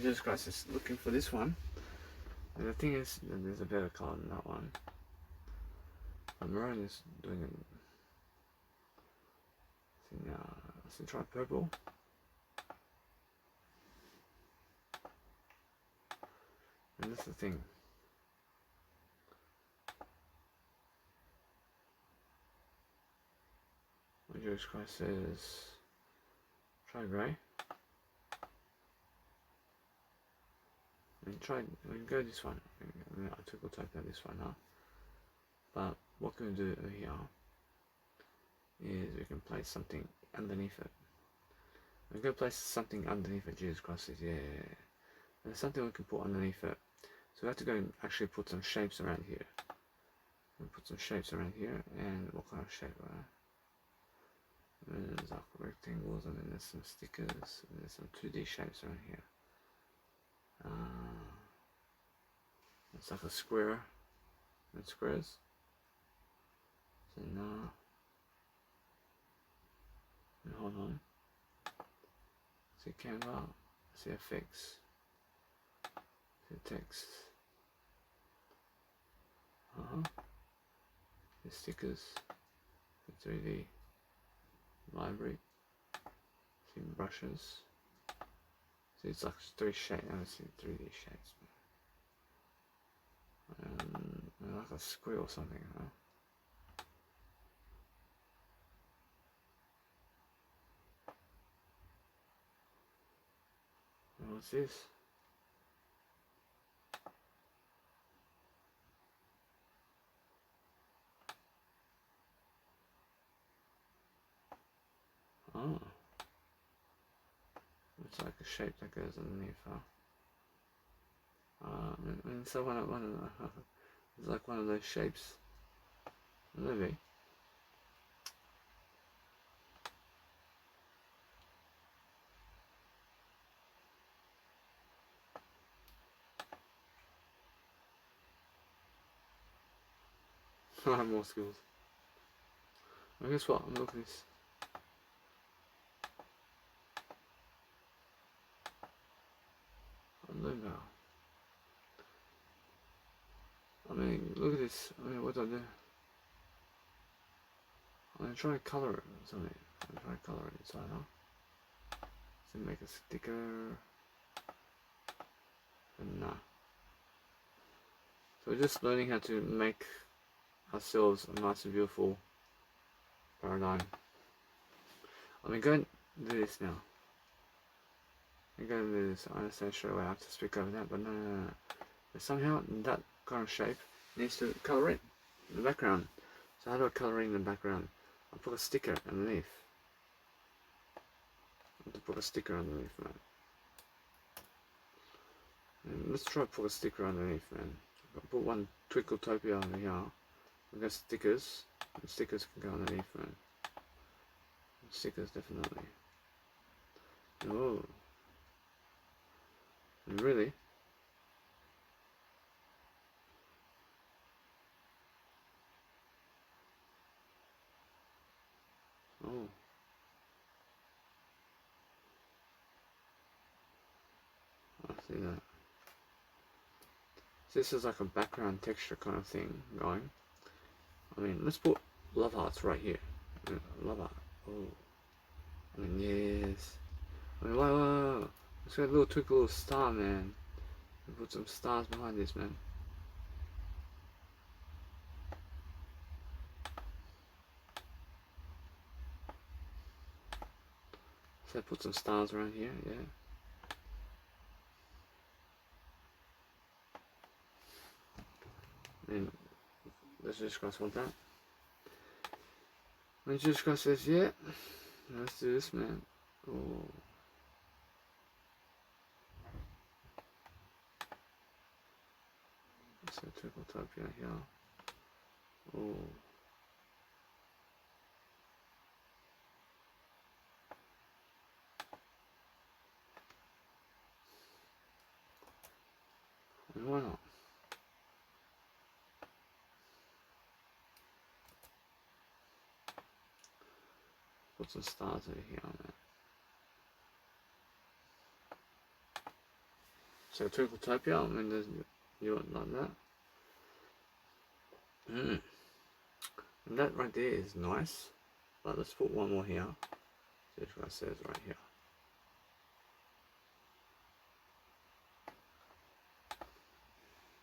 Jesus Christ is looking for this one. And the thing is, there's a better colour than that one. But maroon is doing it. See now, let's try purple. And that's the thing. When Jesus Christ says, try grey. Go this one. I Twinkletopian this one, huh? But what can we do here is we can place something underneath it. We're going to place something underneath it. Jesus Christ says, yeah. There's something we can put underneath it. So we have to go and actually put some shapes around here. We'll put some shapes around here, and what kind of shape? There's like rectangles, and then there's some stickers, and there's some 2D shapes around here. It's like a square and squares. So now, hold on. See Canva, see FX, see text. The stickers, the 3D library, see brushes. See, it's like 3 shapes. I see 3D shapes. Like a square or something, huh? What's this? Oh. It's like a shape that goes underneath, huh? So it's like one of those shapes. Maybe. I have more skills. Well, guess what? Look at this. Look now. Look at this. What do I do? I'm gonna try to color it or something. I'm gonna try to color it inside, huh? So make a sticker. And nah. So we're just learning how to make ourselves a nice and beautiful paradigm. I mean, go and do this now. I'm going to do this. I understand straight away I have to speak over that, but no. But somehow that kind of shape needs to color in the background. So how do I color in the background? I'll put a sticker underneath. I have to put a sticker underneath, man. And let's try to put a sticker underneath, man. I'll put one Twinkletopia over here. We've got stickers. And stickers can go underneath, man. Stickers, definitely. Oh. Really? Oh. I see that. So this is like a background texture kind of thing going. I mean, let's put love hearts right here. Love heart. Oh. I mean, yes. I mean, whoa. Let's get a little twinkle, little star, man. Put some stars behind this, man. So put some stars around here, yeah. And let's just cross want that. And Jesus Christ says, yeah, let's do this, man. Oh. So triple top here, yeah. Oh. And why not? Put some stars over here on that. So Twinkletopia, I mean, there's you want like that. And that right there is nice. But let's put one more here. See what it says right here.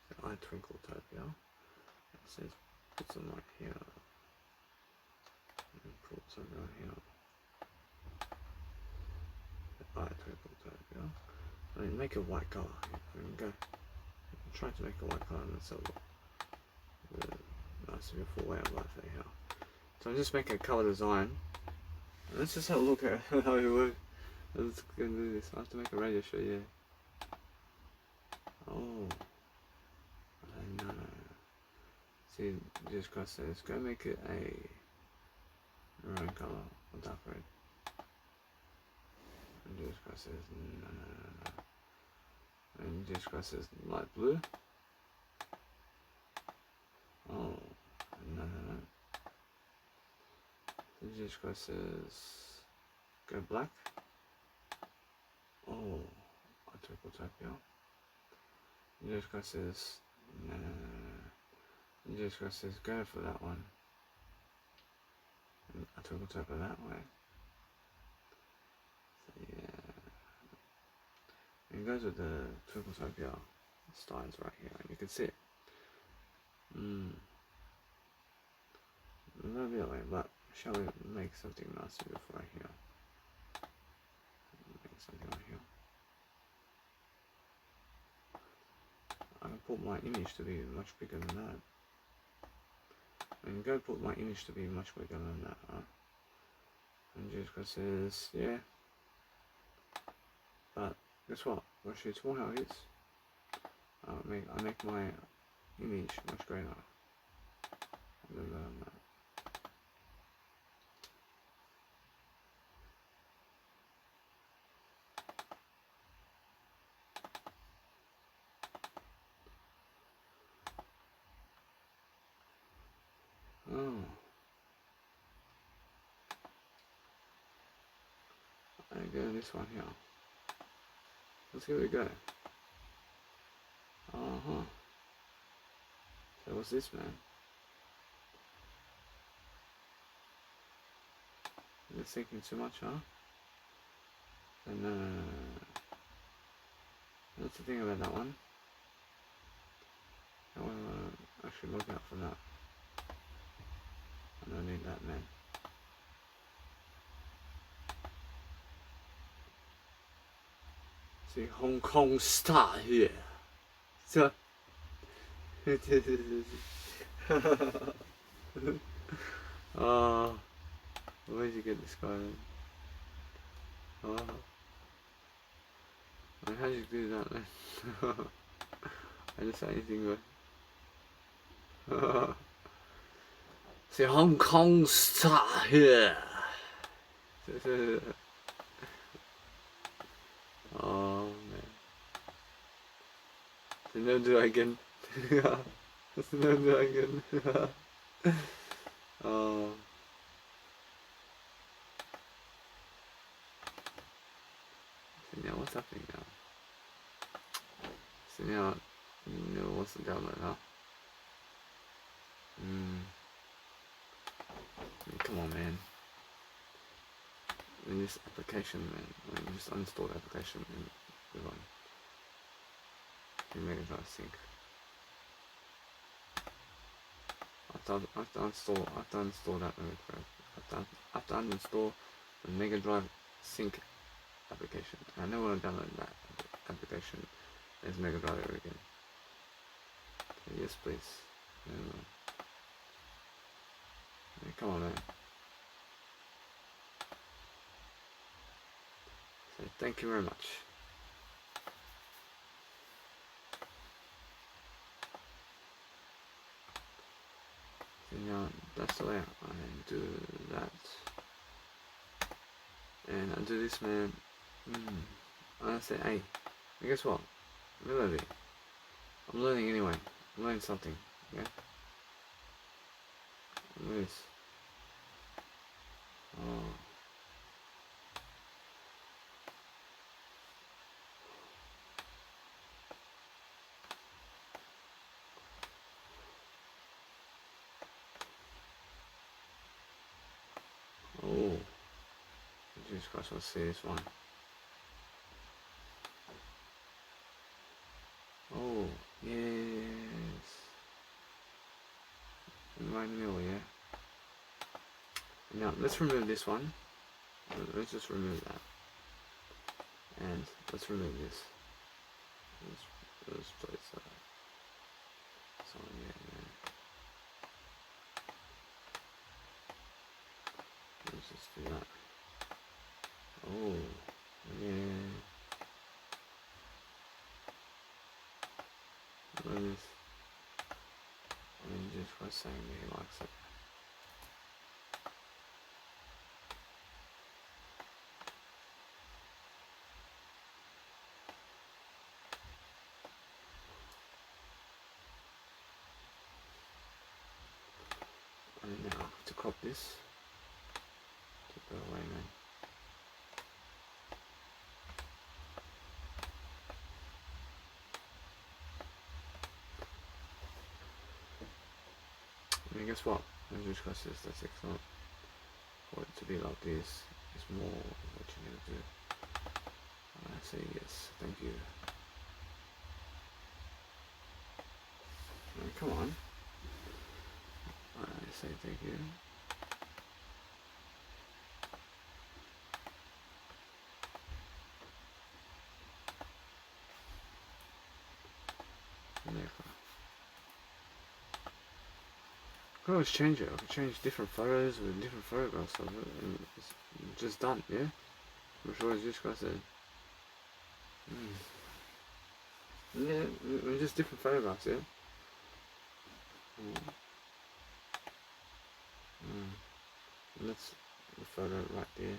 So I Twinkletopia. It says put some right here. And put some right here. I Twinkletopia. I mean, make a white color. I mean, go. Try to make a white color and let's have the nice beautiful way of life there. Here. So I'm just making a color design. And let's just have a look at how it works. Let's go do this. I have to make a radio show, yeah. Oh. No. See, Jesus Christ says, go make it a maroon color or dark red. And Jesus Christ says, no. And Jesus Christ says, light blue. Oh, no. And Jesus Christ says, go black. Oh, I Twinkletopia. Jesus Christ says, no. And Jesus Christ says, go for that one. And I Twinkletopia that way. So yeah. And it goes with the Twinkletopia styles right here, and you can see it. A little bit away, but shall we make something nice beautiful right here? Make something right here. I can put my image to be much bigger than that. And go put my image to be much bigger than that, huh? And Jesus Christ says, yeah. But guess what? I'll show you tomorrow how it is. I make my image much greater than that. Oh. I go this one here. Let's give it a go. So what's this, man? Is it thinking too much, huh? No. What's the thing about that one? I want to actually look out for that. I don't need that, man. See, Hong Kong star here. So. Where'd you get this guy then? How'd you do that then? I didn't say anything good. See, Hong Kong star here. Oh man. So no do again. No do again. Oh. So now what's happening now? So now you know what's the download now? Come on, man. In this application, man, just uninstall the application and move on. Mega Drive Sync. After uninstall that Mega Drive. After uninstall the Mega Drive Sync application. I never want to download that application as Mega Drive ever again. So yes, please. Come on, man. So thank you very much. So now that's the way I do that. And I do this, man. I say, hey, guess what? Really, I'm learning anyway. I'm learning something. Yeah. This. Oh. Oh. Jesus Christ, let's see this one. Oh, yes. Right in the middle, yeah. Now, let's remove this one. Let's just remove that. And let's remove this. Let's place that. So, yeah. Let's just do that. Oh, yeah. What is this? Just for saying he likes it. And now to crop this to go away, man. I mean, guess what? Language classes, that's excellent. For it to be like this is more what you need to do. I say yes, thank you. Come on. I say thank you. I can always change it. I can change different photos with different photographs of it, and it's just done, yeah? I'm sure it's just got to. Yeah, just different photographs, yeah? That's the photo right there.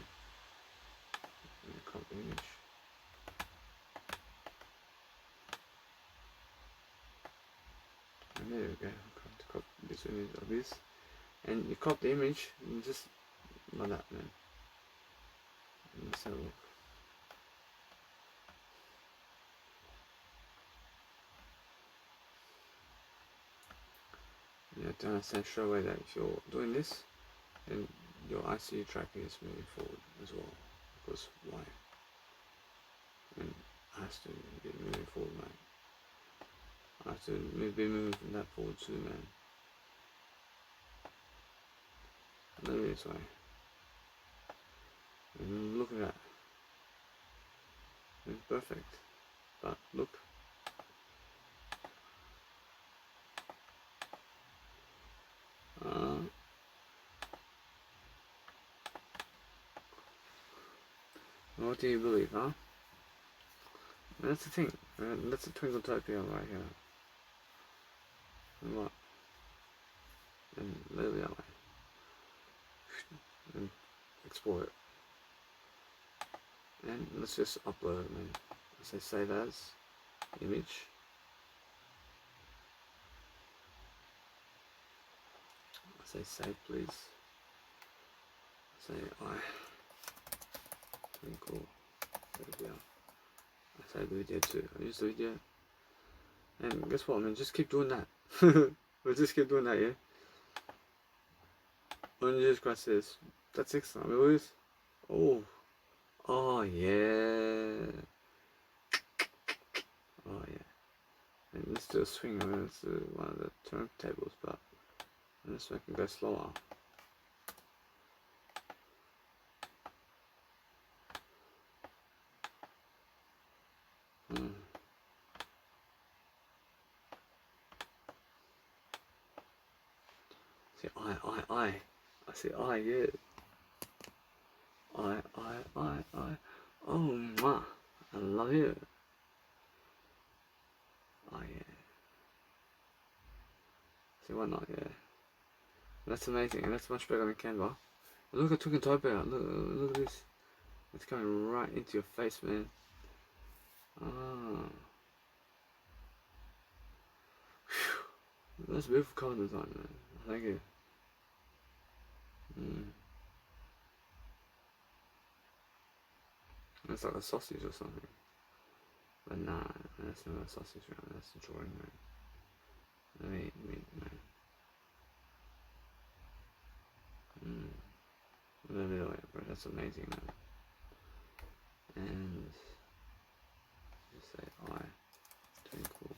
And crop the image. And there we go. Crop this image of this. And you crop the image and just like that, man. Let's have a look. You have to understand straight away that if you're doing this, then your ICU track is moving forward as well. Because why? And it has to be moving forward, man. I have to be moving from that forward too, man. Look at this way. And look at that. perfect. But look. What do you believe, huh? And that's the thing. That's the Twinkletopia right here. And what? And literally that way. And export it. And let's just upload it, man. I say save as image. I say save, please. I say twinkle video. I say the video too. I use the video. And guess what, man? Just keep doing that. We'll just keep doing that, yeah? When you just cross this, that's excellent. I mean, always. Oh yeah. Oh yeah. And let's do a swing. I mean, let's do one of the turntables, but this one can go slower. See, I see, yeah. I. Oh, mwah. I love you. Oh, yeah. See, why not, yeah. That's amazing, and that's much better than Canva. Look at Twinkletopia, look at this. It's coming right into your face, man. Ah. Whew. That's beautiful color design, man. Thank you. It's like a sausage or something. But nah, that's not a sausage, man. That's a drawing, man. Meat, man. Bro, that's amazing, man. And just say twinkle.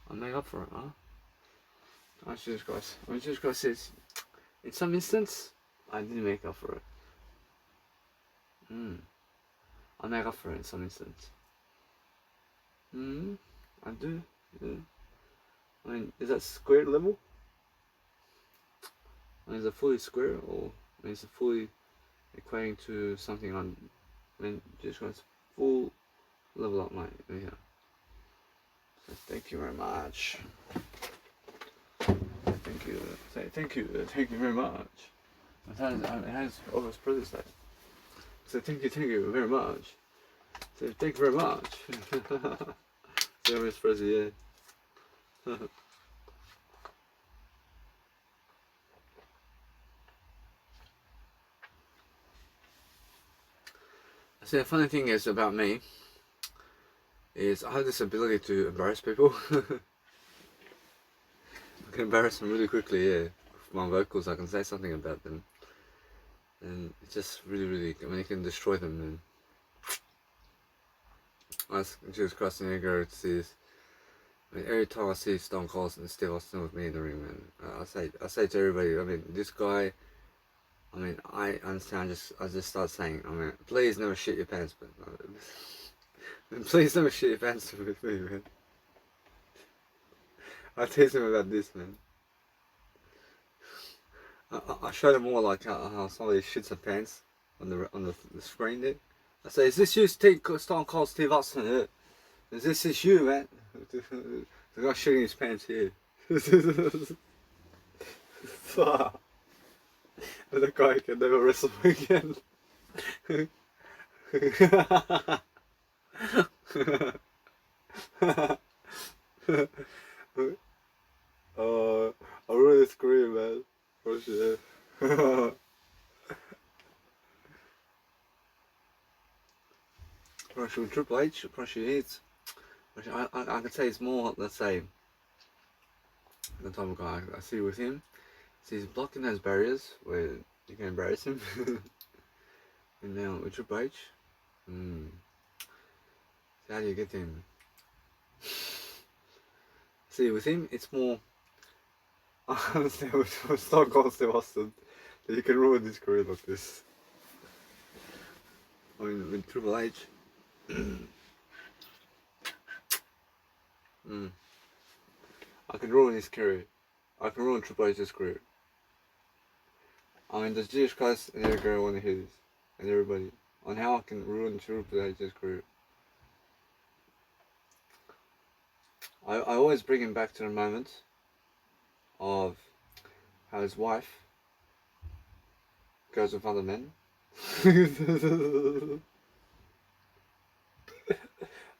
I'll make up for it, huh? I just got says, in some instance, I didn't make up for it. I make up for it in some instance. I do. Yeah. I mean, is that square level? I mean, is it fully square, or is it fully equating to something on? I mean, just goes full level up, mate. Yeah. So thank you very much. Thank you. Say thank you very much. It has almost President's Day. So thank you very much. So thank you very much. So almost President, yeah. So the funny thing is about me is I have this ability to embarrass people. I can embarrass them really quickly, yeah. With my vocals, I can say something about them, and it's just really, I mean, you can destroy them. And I was just crossing the ago to see this. I mean, every time I see Stone Cold and Steve Austin with me in the ring, man, I say to everybody, I mean, this guy, I mean, I understand. I just start saying, I mean, please never shit your pants, but please never shit your pants with me, man. I tease him about this, man. I show them more like how somebody shits their pants on the screen there. I say, is this you, Stone Cold Steve Austin? Yeah. Is this you, man? The guy shitting his pants here. The guy can never wrestle again. I really scream, man. For sure. Russian Triple H, Russian hits. I can say it's more, let's say, the type of guy I see with him. So he's blocking those barriers where you can embarrass him. And now with Triple H, so how do you get him? See, with him, it's more. Stone Cold Steve Austin. You can ruin his career like this. I mean, with Triple H. I can ruin his career. I can ruin Triple H's career. I mean, does Jesus Christ and Eric Guerrero want to hear this? And everybody. On how I can ruin Triple H's career. I always bring him back to the moment of how his wife goes with other men.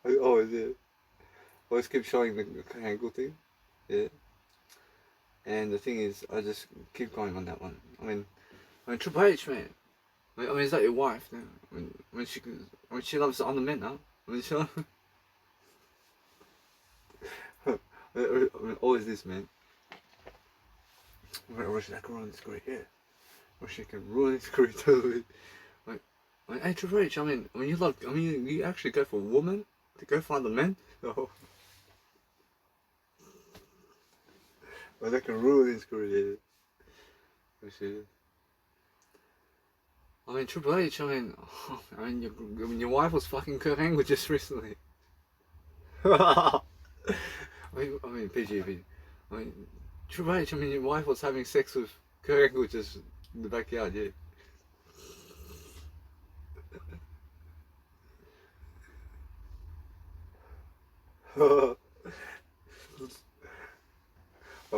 I always, yeah. Always keep showing the angle thing. Yeah. And the thing is, I just keep going on that one. I mean Triple H, man. I mean, is that your wife now? When she loves other men, huh? I mean, she. I mean, always this, man. Or she can ruin his career, yeah. Or she can ruin his career totally. Like, hey, Triple H, I mean, you actually go for a woman to go for other men? Oh. Well, that can ruin his career, yeah. I mean, Triple H, your wife was fucking Kurt Angle just recently. I mean, PG. I mean, Triple H, your wife was having sex with Kurt Angle just in the backyard, yeah. Oh,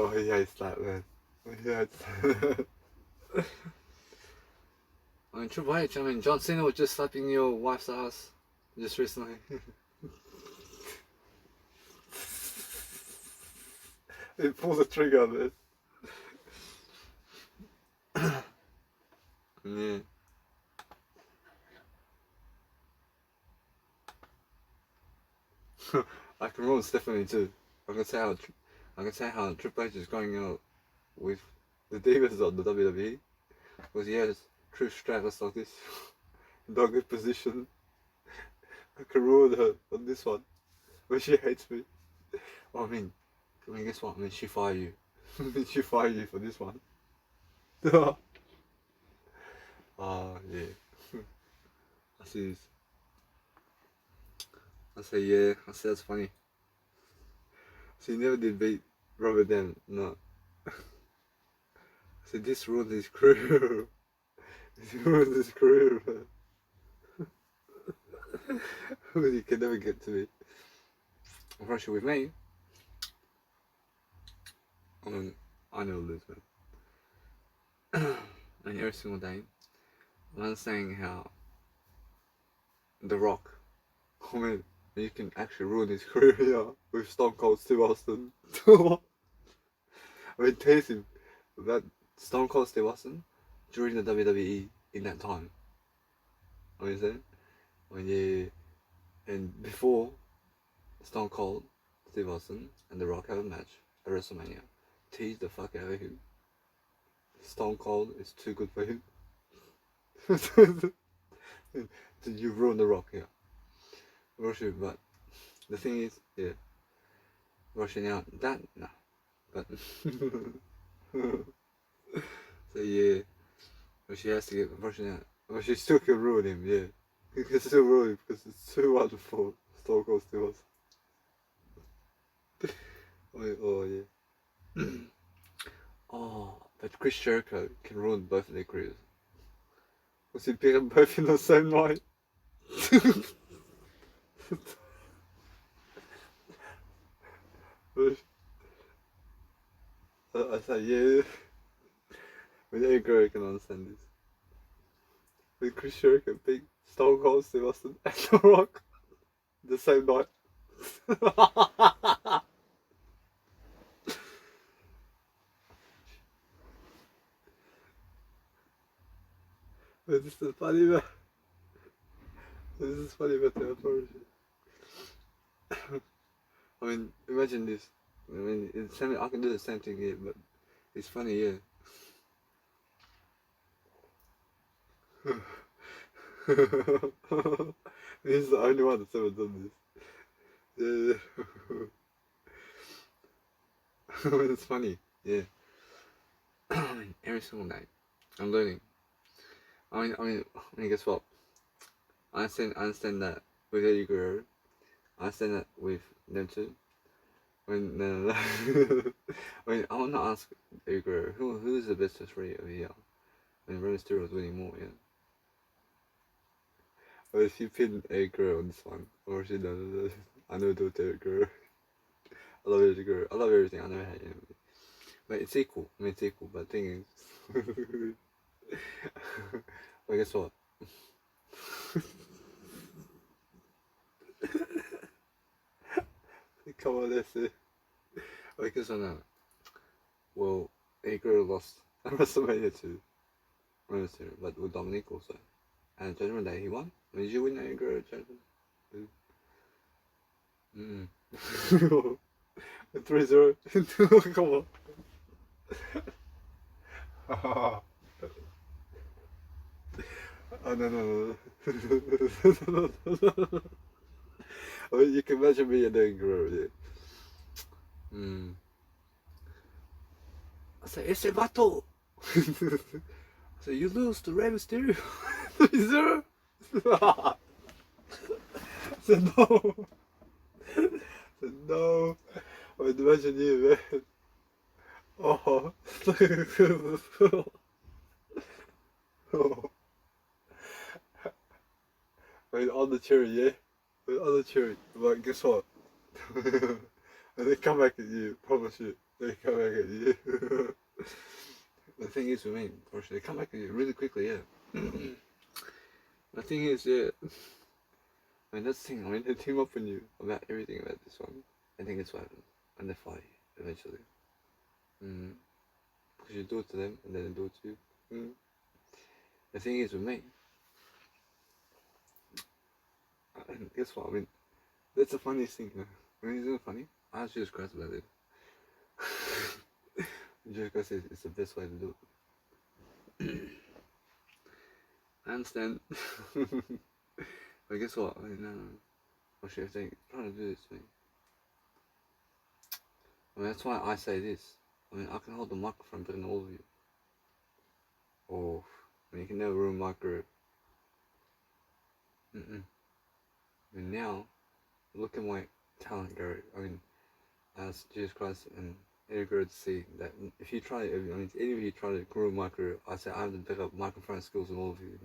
he hates that, man. He hates that. I mean, Triple H, John Cena was just slapping your wife's ass just recently. He pulls the trigger on it. Yeah. I can roll Stephanie too. I can say how Triple H is going out with the Divas on the WWE. Because he has true stratus like this. Not good position. I can ruin her on this one. But she hates me. Well, I mean, guess what? She fire you. She fire you for this one. Yeah. I see this. I say, yeah. I say that's funny. She never did beat Robert Dam. No. I said, this ruined his career. This ruined his career, man. He can never get to me. Russia with me. I never lose, man. And every single day, I'm saying how The Rock, you can actually ruin his career here with Stone Cold Steve Austin. Taste him. That Stone Cold Steve Austin during the WWE in that time. Yeah. And before Stone Cold Steve Austin and The Rock have a match at WrestleMania, tease the fuck out of him. Stone Cold is too good for him. You ruined The Rock, yeah. Russia, but the thing is, yeah. Russia now, that, no. But, so yeah. But she has to get Russian out. But she still can ruin him, yeah. He can still ruin him because it's too wonderful. Stone Cold Steve Austin. Oh, yeah. But Chris Jericho can ruin both of their careers. Was he beat them both in the same night? I say, yeah. But Eric Guerrero can understand this. With Chris Jericho beat Stone Cold Steve Austin and The Rock the same night. But this is funny, man. This is funny about the approach. I mean, imagine this. I mean, I can do the same thing here, but it's funny, yeah. He's the only one that's ever done this. Yeah. I mean, it's funny, yeah. Every single night, I'm learning. I mean, guess what? I understand that with Eddie Guerrero. I understand that with them too. I mean, no. I mean, I want to ask Eddie Guerrero, who is the best referee over here? I mean, Rey Mysterio was winning more, yeah. But if you pin Eddie Guerrero on this one, or she does, I know do it to Eddie Guerrero. I love Eddie Guerrero. I love everything. I never hate him. But it's equal. I mean, it's equal. But the thing is, well, guess what? Come on, that's it. Well, guess what now? Well, Eddie Guerrero lost at WrestleMania 2. But with Dominic also. And Judgment Day, he won. I mean, did you win Eddie Guerrero Judgment? Mm. 3-0. Come on. Oh, no. I mean, you can imagine me and Eddie Guerrero, yeah. I say, ese vato! So you lose to Rey Mysterio 3-0? I said no. I said no. I mean, imagine you, man. Oh. Oh. I mean, on the cherry, yeah? On the cherry. But guess what? And they come back at you, promise you. They come back at you. The thing is with me, unfortunately, they come back at you really quickly, yeah. The thing is, yeah. I mean, that's the thing. I mean, they team up on you about everything about this one. I think it's what happens. And they fight you, eventually. Because you do it to them, and then they do it to you. The thing is with me, and guess what? I mean, that's the funniest thing. I mean, isn't it funny? I was just crazy about it. Just because it's the best way to do it. I understand. But guess what? I mean, what should I think? Trying to do this to me. I mean, that's why I say this. I mean, I can hold the microphone better than all of you. Oh, I mean, you can never ruin my career. And now, look at my talent, Gary. I mean, as Jesus Christ and Eddie Guerrero to see that if you try, I mean, any of you try to ruin my career, I say I have the better microphone skills than all of you.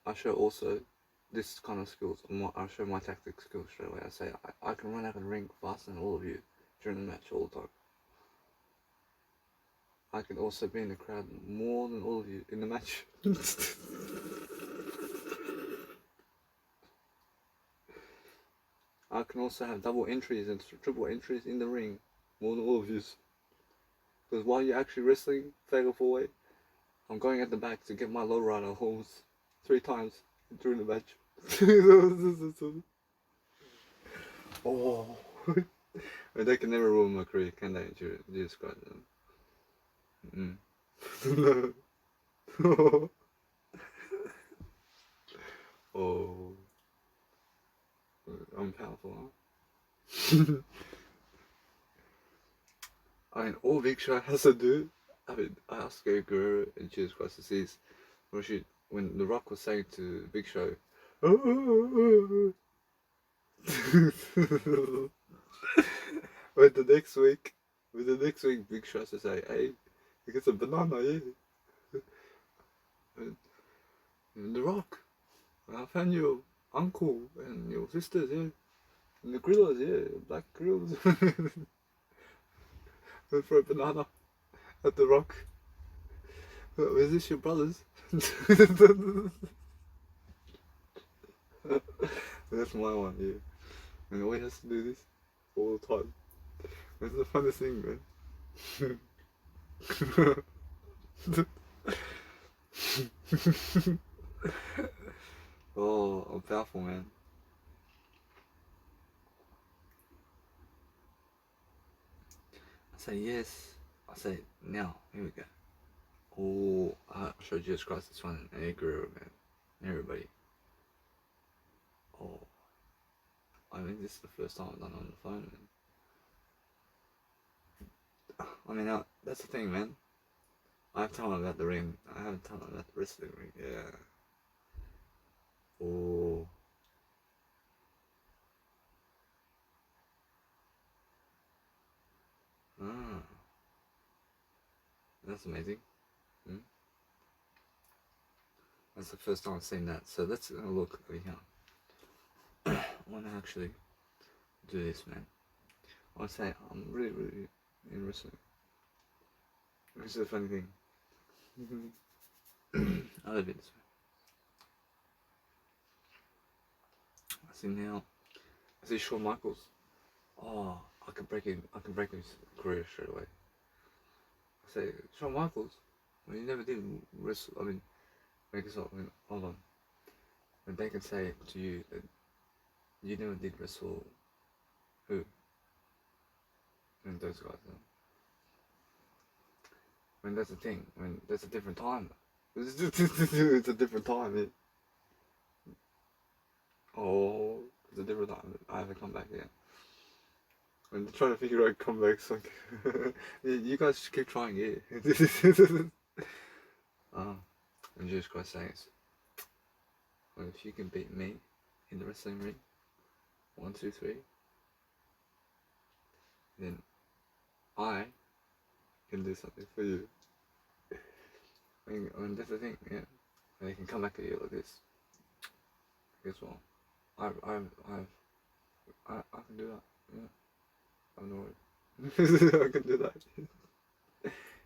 I show also this kind of skills. I show my tactic skills straight away. I say I can run out of the ring faster than all of you during the match all the time. I can also be in the crowd more than all of you in the match. I can also have double entries and triple entries in the ring more than all of you. Because while you're actually wrestling fatal 4-way, I'm going at the back to get my low rider holds 3 times during the match. Oh, they can never ruin my career, can they? Jesus Christ. No. Oh, I'm powerful, huh? I mean, all Big Show has to do, I mean, I asked Gary Guerrero and Jesus Christ to see when The Rock was saying to Big Show, with the next week, Big Show has to say, hey, you get some banana, yeah. And The Rock, I found your uncle and your sisters, yeah. And the grillers, yeah, black grills. Went for a banana at The Rock. Is this your brothers? That's my one, yeah. And always has to do this all the time. It's the funniest thing, man. Oh, I'm powerful, man. I say yes. I say now. Here we go. Oh, I showed Jesus Christ this one and it grew, man. Everybody. Oh, I think this is the first time I've done it on the phone, man. I mean, that's the thing, man. I've told him about the ring. I haven't told him about the wrestling ring. Yeah. Oh. Ah. That's amazing. Hmm? That's the first time I've seen that. So let's look over here. I want to actually do this, man. I want to say I'm really, really in wrestling. This is a funny thing. I live it this way. I see now. I see Shawn Michaels. Oh, I can break him. I can break his career straight away. I say Shawn Michaels. Well, you never did wrestle. I mean, make us up. I mean, hold on. And they can say to you that you never did wrestle. Who? And those guys. I mean, that's the thing. I mean, that's a different time. It's a different time. Yeah. Oh, it's a different time. I haven't come back yet. I'm trying to figure out comebacks. Like, you guys just keep trying it. And Jesus Christ says, well, if you can beat me in the wrestling ring, 1, 2, 3, then I can do something for you. I mean that's the thing, yeah. And they can come back at you like this. Guess what? I can do that. Yeah, I'm no worries. I can do that.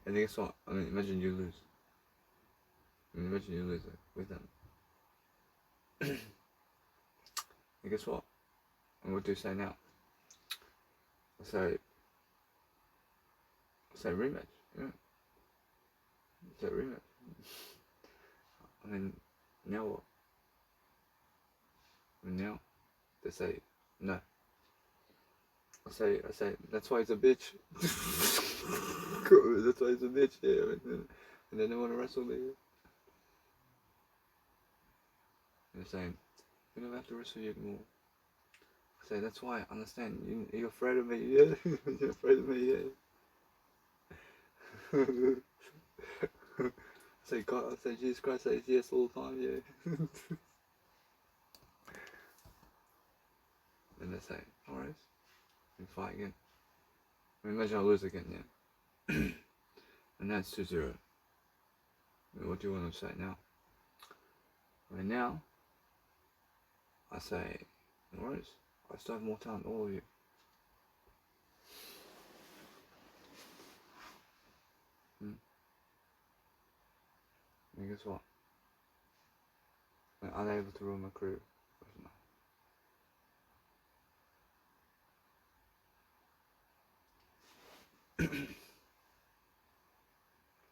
And guess what? I mean, imagine you lose. I mean, imagine you lose it with them. And guess what? And what do you say now? I say rematch. Yeah. I say rematch. I mean, now what? I mean, now they say no. I say that's why he's a bitch. That's why he's a bitch. Yeah. And then they want to wrestle me. And they're saying we don't have to wrestle you anymore. I say that's why I understand. You're afraid of me. Yeah. You're afraid of me. Yeah. Say God, I say Jesus Christ says yes all the time, yeah. Then they say, alright, and fight again. I mean, imagine I lose again, yeah. And that's 2-0. I mean, what do you want to say now? I mean, now, I say, alright, I still have more time than all of you. And guess what? Are they able to ruin my career?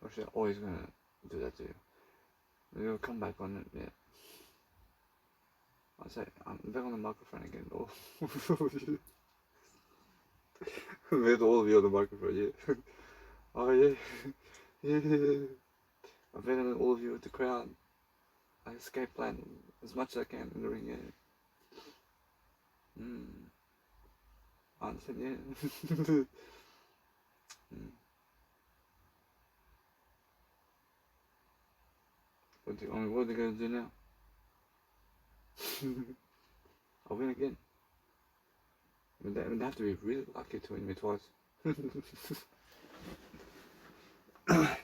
Actually, I'm always gonna do that to you. You'll come back on it, yeah. I say, I'm back on the microphone again, all of you. With all of you on the microphone, yeah. Oh, yeah. Yeah. I'm better than all of you with the crowd. I escape plan as much as I can in the ring, yeah. I understand, yeah. What are they gonna do now? I'll win again. I mean, they have to be really lucky to win me twice. I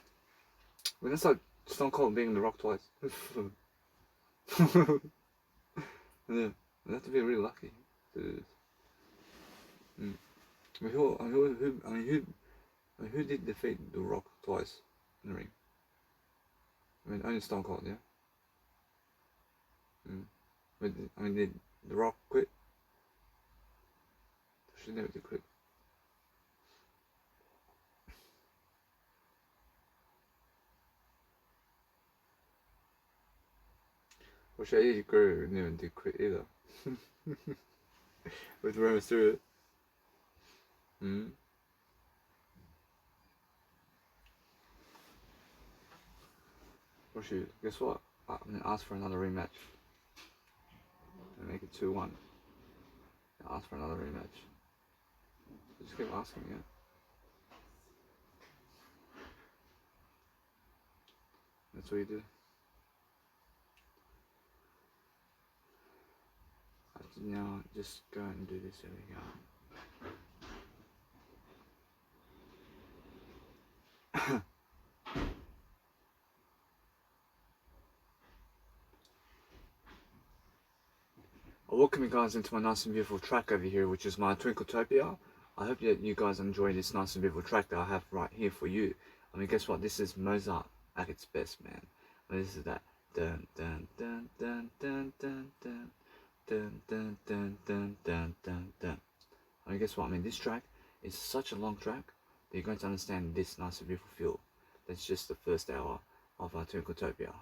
mean, that's like Stone Cold being The Rock twice. Yeah, they have to be really lucky to do this. I mean, who did defeat The Rock twice in the ring? I mean, only Stone Cold, yeah? I mean, did The Rock quit? She never did quit. Well, she never did quit either. With Rey Mysterio. Well, shoot, guess what? I'm gonna ask for another rematch. And make it 2-1. Ask for another rematch. Just keep asking, yeah. That's what you do. I have to now just go and do this over here. I welcome you guys into my nice and beautiful track over here, which is my Twinkletopia. I hope that you guys enjoy this nice and beautiful track that I have right here for you. I mean, guess what? This is Mozart at its best, man. I mean, this is that dun dun dun dun dun dun dun dun dun dun dun dun dun dun. I mean, guess what? I mean, this track is such a long track that you're going to understand this nice and beautiful feel. That's just the first hour of our Twinkletopia.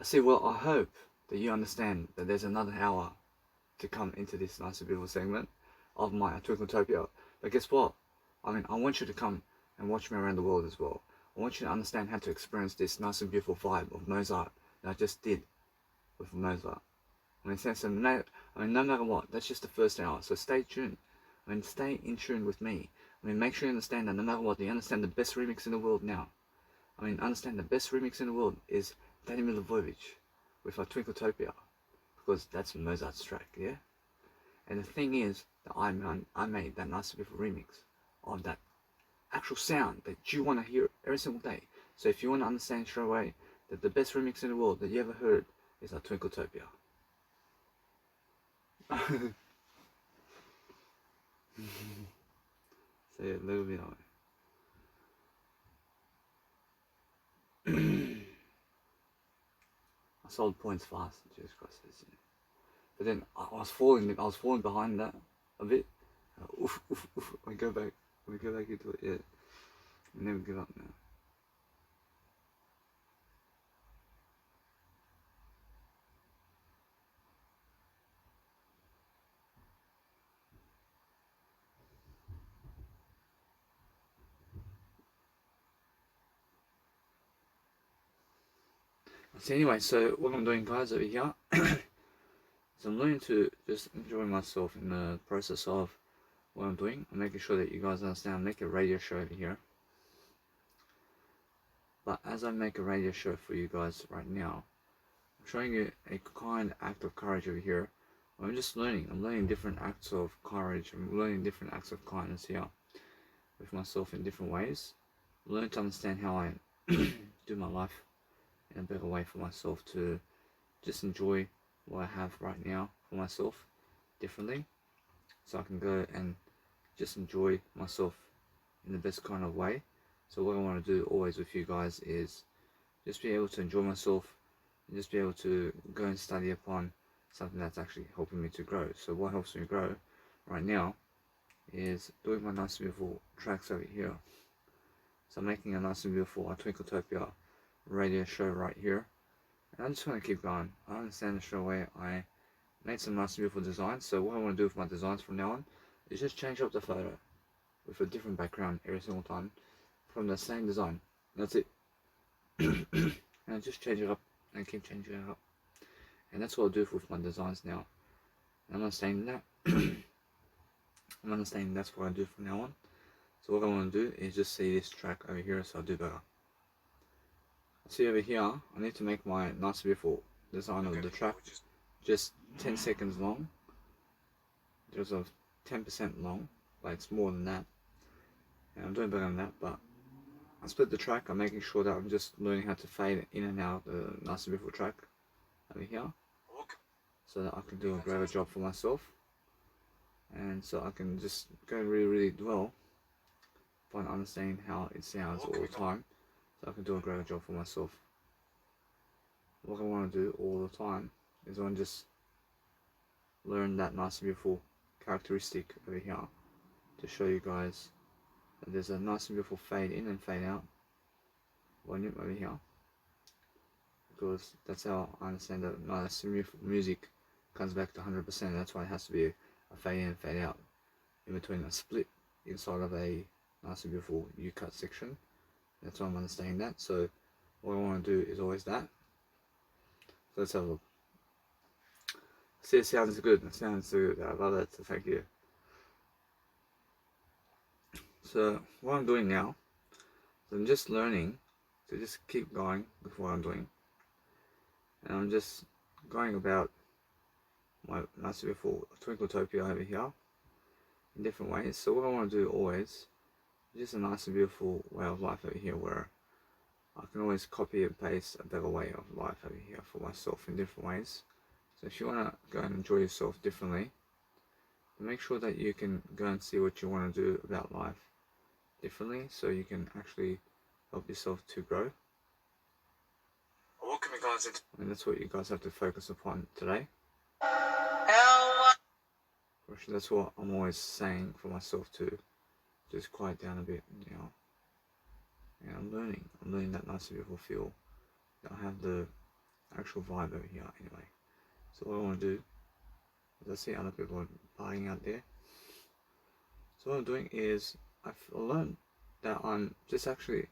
I see. Well, I hope that you understand that there's another hour to come into this nice and beautiful segment of my Twinkletopia. But guess what? I mean, I want you to come and watch me around the world as well. I want you to understand how to experience this nice and beautiful vibe of Mozart that I just did with Mozart. I mean, no matter what, that's just the first hour. So stay tuned. I mean, stay in tune with me. I mean, make sure you understand that no matter what, you understand the best remix in the world now. I mean, understand the best remix in the world is Danny Milivojevic with our Twinkletopia, because that's Mozart's track, yeah? And the thing is that I made that nice beautiful remix of that actual sound that you want to hear every single day. So if you want to understand straight away that the best remix in the world that you ever heard is our Twinkletopia. Say it a little bit on it. I sold points fast, Jesus Christ. But then I was falling behind that a bit. Oof. I go back into it, yeah. I never give up now. So anyway, so what I'm doing, guys, over here is I'm learning to just enjoy myself in the process of what I'm doing. I'm making sure that you guys understand. I make a radio show over here. But as I make a radio show for you guys right now, I'm showing you a kind act of courage over here. I'm just learning. I'm learning different acts of courage. I'm learning different acts of kindness here with myself in different ways. I'm learning to understand how I do my life in a better way for myself, to just enjoy what I have right now for myself differently, so I can go and just enjoy myself in the best kind of way. So what I want to do always with you guys is just be able to enjoy myself and just be able to go and study upon something that's actually helping me to grow. So what helps me grow right now is doing my nice beautiful tracks over here. So I'm making a nice and beautiful Twinkletopia radio show right here, and I just want to keep going. I understand the show away. I made some nice and beautiful designs, so what I want to do with my designs from now on is just change up the photo with a different background every single time from the same design. That's it. And I just change it up and keep changing it up, and that's what I'll do with my designs now. And I'm understanding that. I'm understanding that's what I do from now on. So what I want to do is just see this track over here, so I'll do better. See over here, I need to make my nice beautiful design of the track just 10 seconds long. Just of 10% long, but it's more than that. And I'm doing better than that, but I split the track. I'm making sure that I'm just learning how to fade in and out the nice beautiful track over here, so that I can do a greater job for myself, and so I can just go really dwell upon understanding how it sounds all the time, so I can do a greater job for myself. What I want to do all the time is I want to just learn that nice and beautiful characteristic over here to show you guys that there's a nice and beautiful fade in and fade out volume over here, because that's how I understand that nice and beautiful music comes back to 100%. That's why it has to be a fade in and fade out in between a split inside of a nice and beautiful U-cut section. That's why I'm understanding that. So what I want to do is always that. So let's have a look. See, it sounds good. It sounds good. I love that. So thank you. So what I'm doing now is I'm just learning to just keep going with what I'm doing, and I'm just going about my nice beautiful Twinkletopia over here in different ways. So what I want to do always is just a nice and beautiful way of life over here, where I can always copy and paste a better way of life over here for myself in different ways. So if you want to go and enjoy yourself differently, make sure that you can go and see what you want to do about life differently, so you can actually help yourself to grow. And that's what you guys have to focus upon today. That's what I'm always saying for myself to just quiet down a bit, you know. And I'm learning that nice beautiful feel. I have the actual vibe over here anyway. So what I want to do is I see other people partying out there. So what I'm doing is I've learned that I'm just actually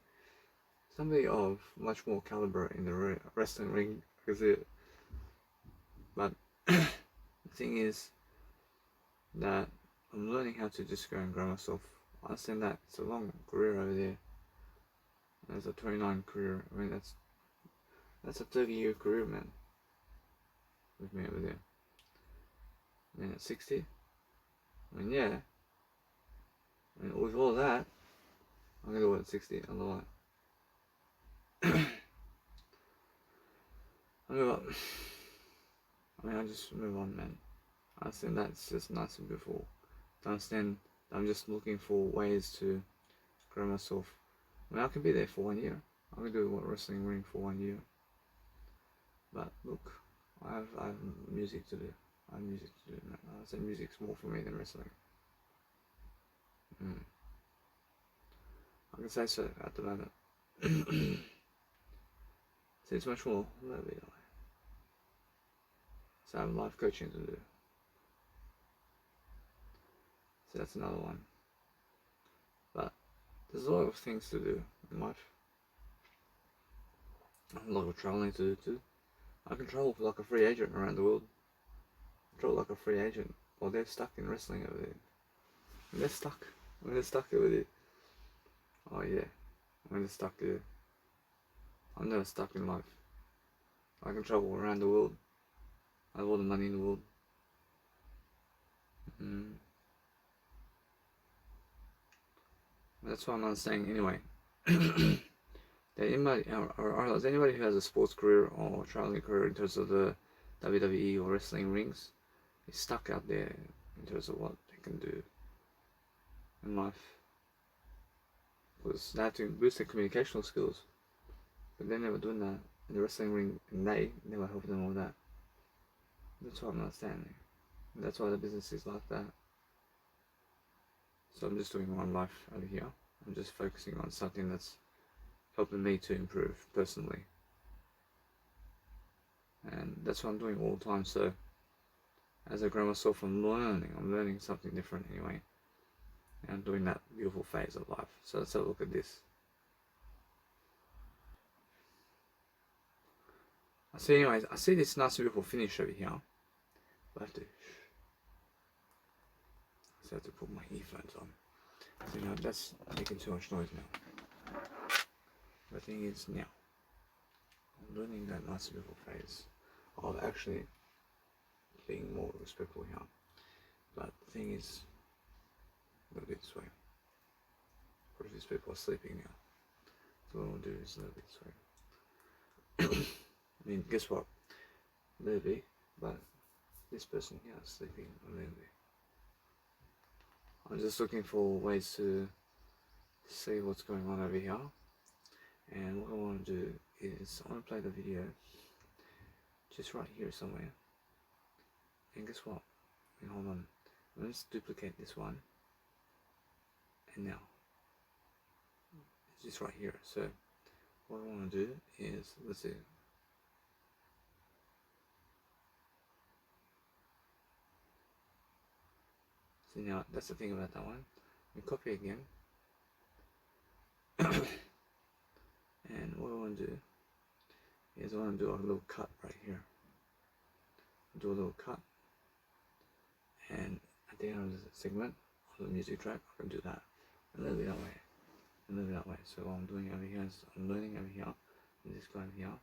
somebody of much more caliber in the wrestling ring, but the thing is that I'm learning how to just go and grow myself. I understand that it's a long career over there. That's a 29 career. I mean, that's a 30-year career, man. With me over there. Man, at 60. I mean, yeah. I mean, with all that, I'm gonna do it at 60. Otherwise, I move up. I mean, I just move on, man. I understand that's just nice and beautiful. To understand that I'm just looking for ways to grow myself. I mean, I can be there for 1 year. I can do what wrestling ring for 1 year. But look, I have music to do. I have music to do. I say music's more for me than wrestling. I can say so at the moment. So it's much more a little bit away. So I have life coaching to do. So that's another one. But there's a lot of things to do in life. A lot of traveling to do too. I can travel like a free agent around the world. Travel like a free agent. While they're stuck in wrestling over there. And they're stuck. When they're stuck over there. Oh yeah. When they're stuck there. I'm never stuck in life. I can travel around the world. I have all the money in the world. That's what I'm saying anyway. That anybody, or anybody who has a sports career or traveling career in terms of the WWE or wrestling rings is stuck out there in terms of what they can do in life. Because they have to boost their communicational skills, but they're never doing that in the wrestling ring, and they never help them with that. That's what I'm not understanding. That's why the business is like that. So I'm just doing one life over here. I'm just focusing on something that's helping me to improve personally. And that's what I'm doing all the time. So as I grow myself, I'm learning something different anyway. And I'm doing that beautiful phase of life. So let's have a look at this. I see this nice beautiful finish over here. I have to put my earphones on. So that's making too much noise now. The thing is now, I'm learning that nice beautiful phase of actually being more respectful here. But the thing is, I'm gonna do it this way. What if these people are sleeping now? So what I'm gonna do is a little bit this way. I mean, guess what? A little bit, but this person here is sleeping a little bit. I'm just looking for ways to see what's going on over here. And what I want to do is I want to play the video just right here somewhere. And guess what? Hold on. Let's duplicate this one. And now it's just right here. So what I want to do is, let's see. So now that's the thing about that one. We copy again. And what I want to do is I want to do a little cut right here. Do a little cut. And at the end of the segment, on the music track, I can do that. a little bit that way, a little bit that way. So what I'm doing over here is I'm learning over here, and this guy over here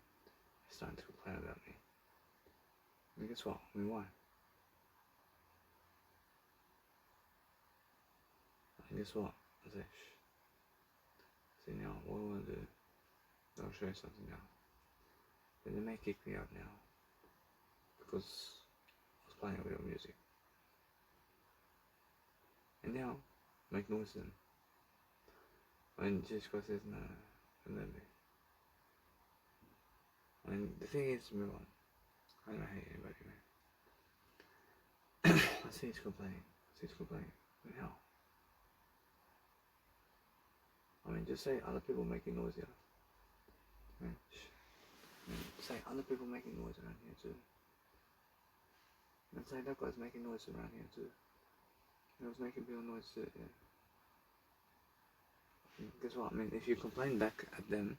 is starting to complain about me. And guess what? I mean, why? And guess what? I say, shh. See now, what I want to do, I'll show you something now. But they may kick me out now, because I was playing a bit of music. And now, make noise then. And Jesus Christ says, no, don't let me. And the thing is, move on. I don't hate anybody, man. I see he's complaining. And how? I mean, just say other people making noise here. I mean, say other people making noise around here too. And say that guy's making noise around here too. He was making real noise too, yeah. And guess what? I mean, if you complain back at them,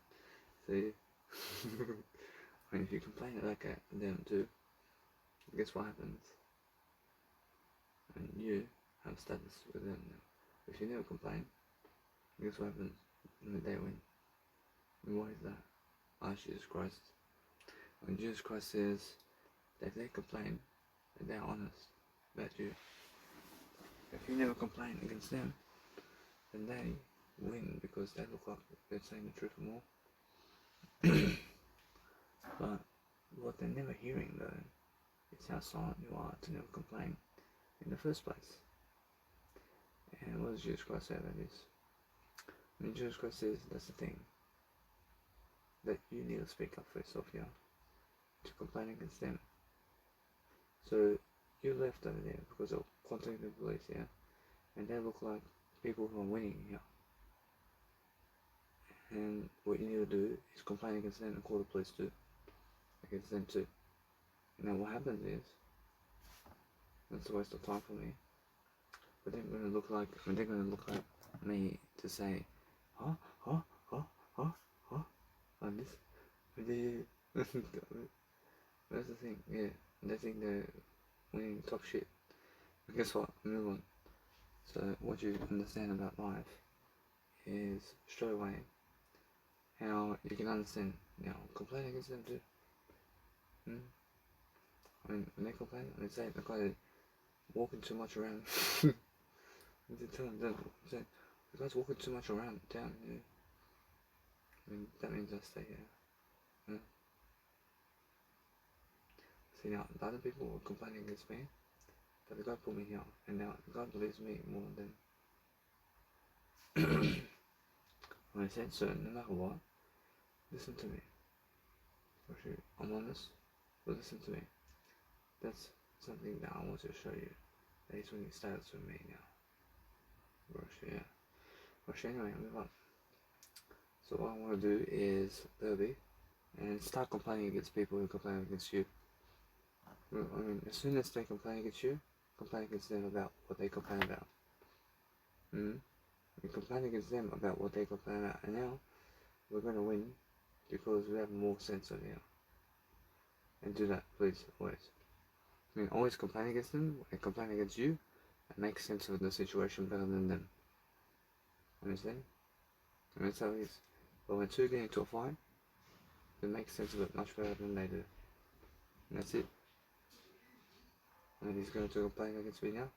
see, I mean, if you complain back at them too, guess what happens? And you have status with them now. If you never complain, guess what happens when they win? And what is that? Ask Jesus Christ. When Jesus Christ says that they complain, that they're honest about you. If you never complain against them, then they win because they look like they're saying the truth more. But what they're never hearing though is how silent you are to never complain in the first place. And what does Jesus Christ say about this? I mean, Jesus Christ says that's the thing, that you need to speak up for yourself here, to complain against them. So you left over there because of contacting the police here, and they look like people who are winning here. And what you need to do is complain against them and call the police too, against them too. And then what happens is, that's a waste of time for me. But they're gonna look like me to say, huh, like this. That's the thing, yeah. They think they're winning top shit. But guess what? Move on. So what you understand about life is straight away how you can understand now complain against them too. I mean, when they complain, they say the guy walking too much around. They tell them, say, the guy's walking too much around town. Yeah. I mean, that means I stay here. Yeah. See now, the other people were complaining against me, but the guy put me here, and now God believes me more than them. When I said so, no matter what, listen to me. Actually, I'm honest, but listen to me. That's something that I want to show you. That is when it starts with me now. Russia, yeah. Russia, anyway, move on. So what I want to do is derby and start complaining against people who complain against you. I mean, as soon as they complain against you, complain against them about what they complain about. We complain against them about what they complain about, and now we're going to win because we have more sense of here. And do that, please, always. I mean, always complain against them and complain against you, and make sense of the situation better than them. Understand? I mean, that's how it is. But when two get into a fight, they make sense of it much better than they do. And that's it. And he's going to complain against me now.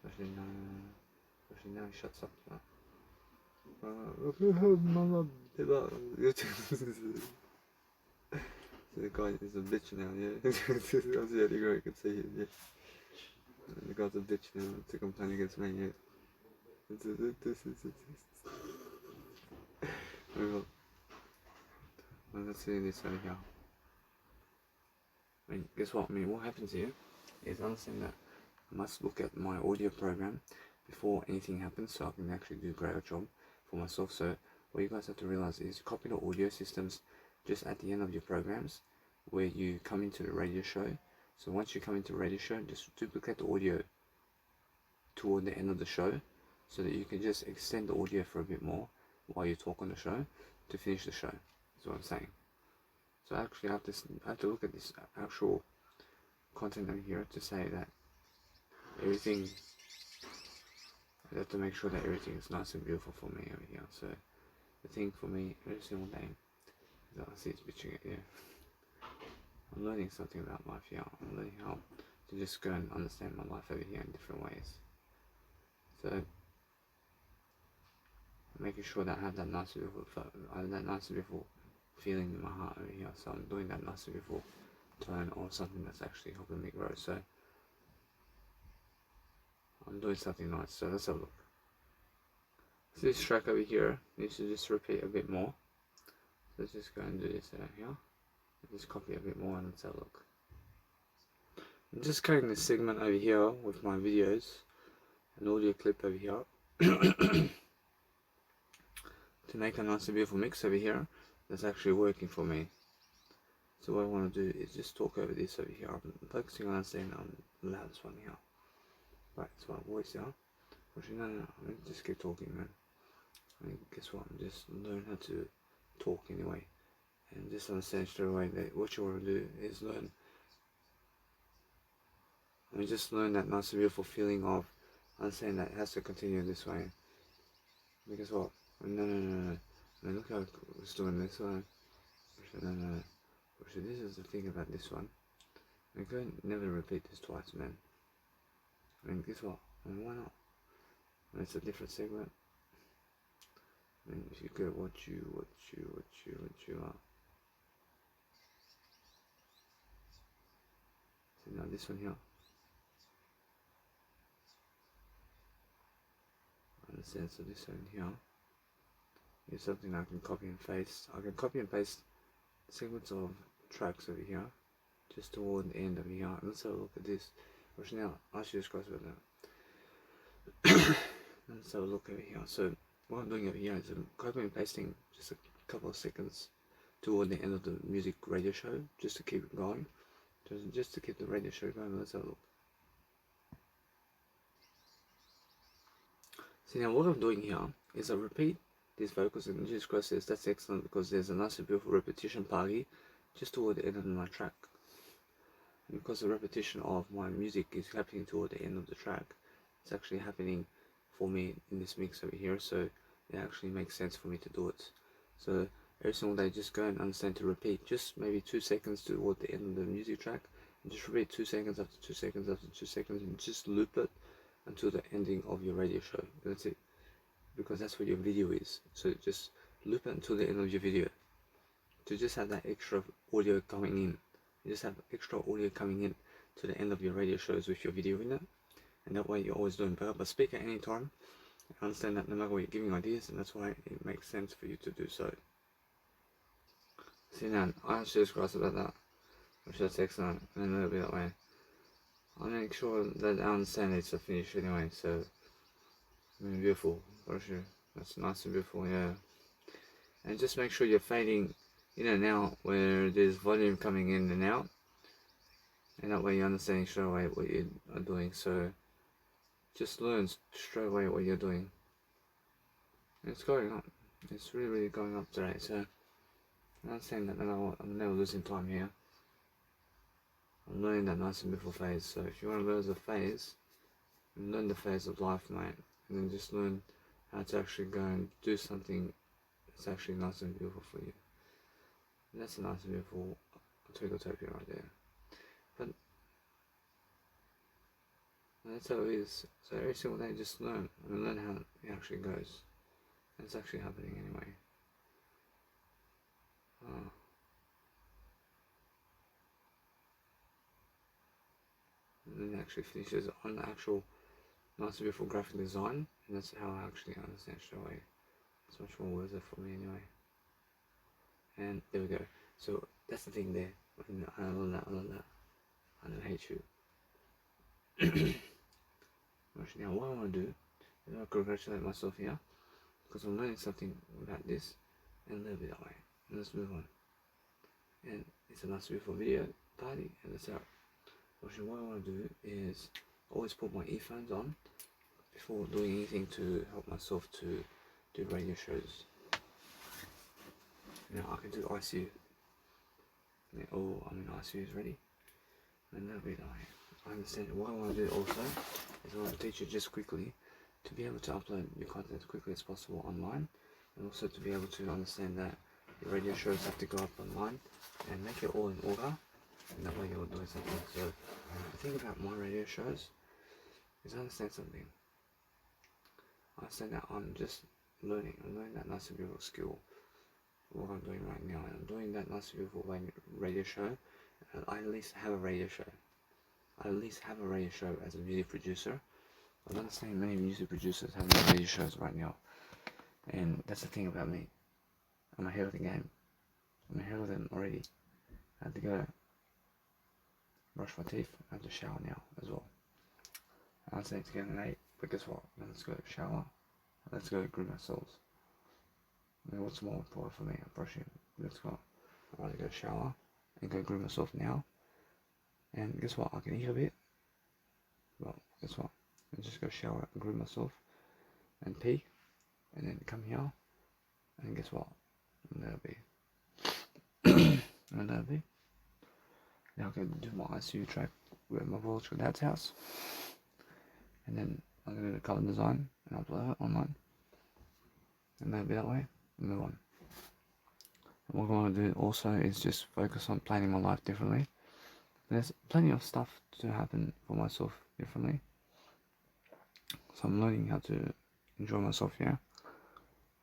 Actually, no. Actually, now he shuts up. No. So the guy is a bitch now, yeah. That's the only guy I can see him, yeah. And the guy's a bitch now to complain against me, yeah. Move on. Well, let's see this over here. I mean, guess what? I mean, what happens here is understand that I must look at my audio program before anything happens so I can actually do a greater job for myself. So what you guys have to realize is copy the audio systems just at the end of your programs where you come into the radio show. So once you come into the radio show, just duplicate the audio toward the end of the show so that you can just extend the audio for a bit more while you talk on the show to finish the show. That's what I'm saying. So actually I have to look at this actual content over here to say that everything I have to make sure that everything is nice and beautiful for me over here. So the thing for me every single day is that I see it's bitching at you. I'm learning something about life here. I'm learning how to just go and understand my life over here in different ways. So I'm making sure that I have that nice and beautiful feeling in my heart over here. So I'm doing that nice and beautiful tone or something that's actually helping me grow. So I'm doing something nice. So let's have a look. So this track over here needs to just repeat a bit more. So let's just go and do this over here. Just copy a bit more and let's have a look. I'm just cutting this segment over here with my videos, an audio clip over here to make a nice and beautiful mix over here that's actually working for me. So what I want to do is just talk over this over here. I'm focusing on saying the loudest one here. Right, it's my voice here. Actually, no, I mean, just keep talking, man. I mean, guess what? I'm just learn how to talk anyway. And just understand straight away that what you want to do is learn. I mean, just learn that nice and beautiful feeling of understanding that it has to continue this way. Because what? I mean, no. I mean, look how it's doing this one. Actually, no. Actually, this is the thing about this one. I mean, go and never repeat this twice, man. I mean, guess what? I mean, why not? I mean, it's a different segment. I mean, if you go what you are. So now this one here. Understand? So this one here is something I can copy and paste. I can copy and paste segments of tracks over here, just toward the end over here. And let's have a look at this. Which now I'll show you guys about that. Let's have a look over here. So what I'm doing over here is I'm copy and pasting just a couple of seconds toward the end of the music radio show, just to keep it going, just to keep the radio show going. Let's have a look. See, now what I'm doing here is I repeat these vocals, and Jesus Christ says that's excellent because there's a nice and beautiful repetition party just toward the end of my track. And because the repetition of my music is happening toward the end of the track, it's actually happening for me in this mix over here, so it actually makes sense for me to do it. So every single day, just go and understand to repeat just maybe 2 seconds toward the end of the music track, and just repeat 2 seconds after 2 seconds after 2 seconds, and just loop it until the ending of your radio show. That's it, because that's what your video is. So just loop it until the end of your video, to just have that extra audio coming in. You just have extra audio coming in to the end of your radio shows with your video in it, and that way you're always doing better. But speak at any time. I understand that no matter what, you're giving ideas, and that's why it makes sense for you to do so. See, now I'm just cross about that, which that's excellent, and a little bit that way. I'll make sure that I understand it's a finish anyway. So I mean, beautiful, for sure. That's nice and beautiful, yeah. And just make sure you're fading in and out where there's volume coming in and out, and that way you're understanding straight away what you are doing. So just learn straight away what you're doing. It's going up. It's really going up today. So I'm not saying that no matter what, I'm never losing time here. I'm learning that nice and beautiful phase. So if you want to learn the phase, learn the phase of life, mate, and then just learn how to actually go and do something that's actually nice and beautiful for you. And that's a nice and beautiful Twiggletopian right there. But that's how it is. So every single day, just learn and learn how it actually goes. And it's actually happening anyway. And then it actually finishes on the actual nice and beautiful graphic design, and that's how I actually understand straight away. It's much more worth it for me anyway. And there we go. So that's the thing there. I love that. I don't hate you. Actually, now what I want to do is I congratulate myself here, because I'm learning something about this and a little bit that way. And let's move on. And it's a nice beautiful video party, and that's out. Actually, what I want to do is always put my earphones on before doing anything to help myself to do radio shows. Now I can do ICU. ICU is ready. And that'll be that way. I understand. What I want to do also is I want to teach you just quickly to be able to upload your content as quickly as possible online, and also to be able to understand that your radio shows have to go up online and make it all in order, and that way you're doing something. So the thing about my radio shows is I understand something. I understand that I'm just learning. I'm learning that nice and beautiful skill, what I'm doing right now, and I'm doing that nice and beautiful radio show. And I at least have a radio show. I at least have a radio show as a music producer. I understand many music producers have no radio shows right now, and that's the thing about me. I'm ahead of the game. I'm ahead of them already. I had to go brush my teeth. I have to shower now as well. I was saying to get an 8, but guess what? Let's go shower. Let's go groom ourselves. I mean, what's more important for me? I'm brushing. Let's go. I'd rather go shower and go groom myself now. And guess what? I can eat a bit. Well, guess what? I just go shower and groom myself and pee, and then come here. And guess what? And that'll be. And that'll be. Now I can do my ICU track with my biological dad's house. And then I'm going to do the cover design and upload it online. And that'll be that way. And move on. And what I want to do also is just focus on planning my life differently. There's plenty of stuff to happen for myself differently. So I'm learning how to enjoy myself here.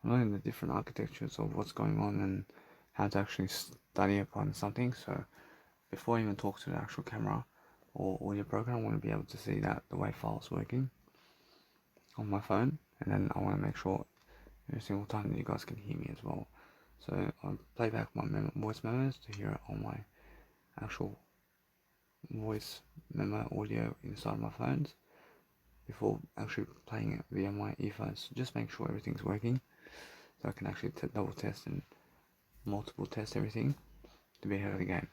I'm learning the different architectures of what's going on and how to actually study upon something. So before I even talk to the actual camera or audio program, I want to be able to see that the WAV file is working on my phone, and then I want to make sure every single time that you guys can hear me as well. So I play back my voice memos to hear it on my actual voice memo audio inside my phones before actually playing it via my earphones. So just make sure everything's working, so I can actually double test and multiple test everything to be ahead of the game.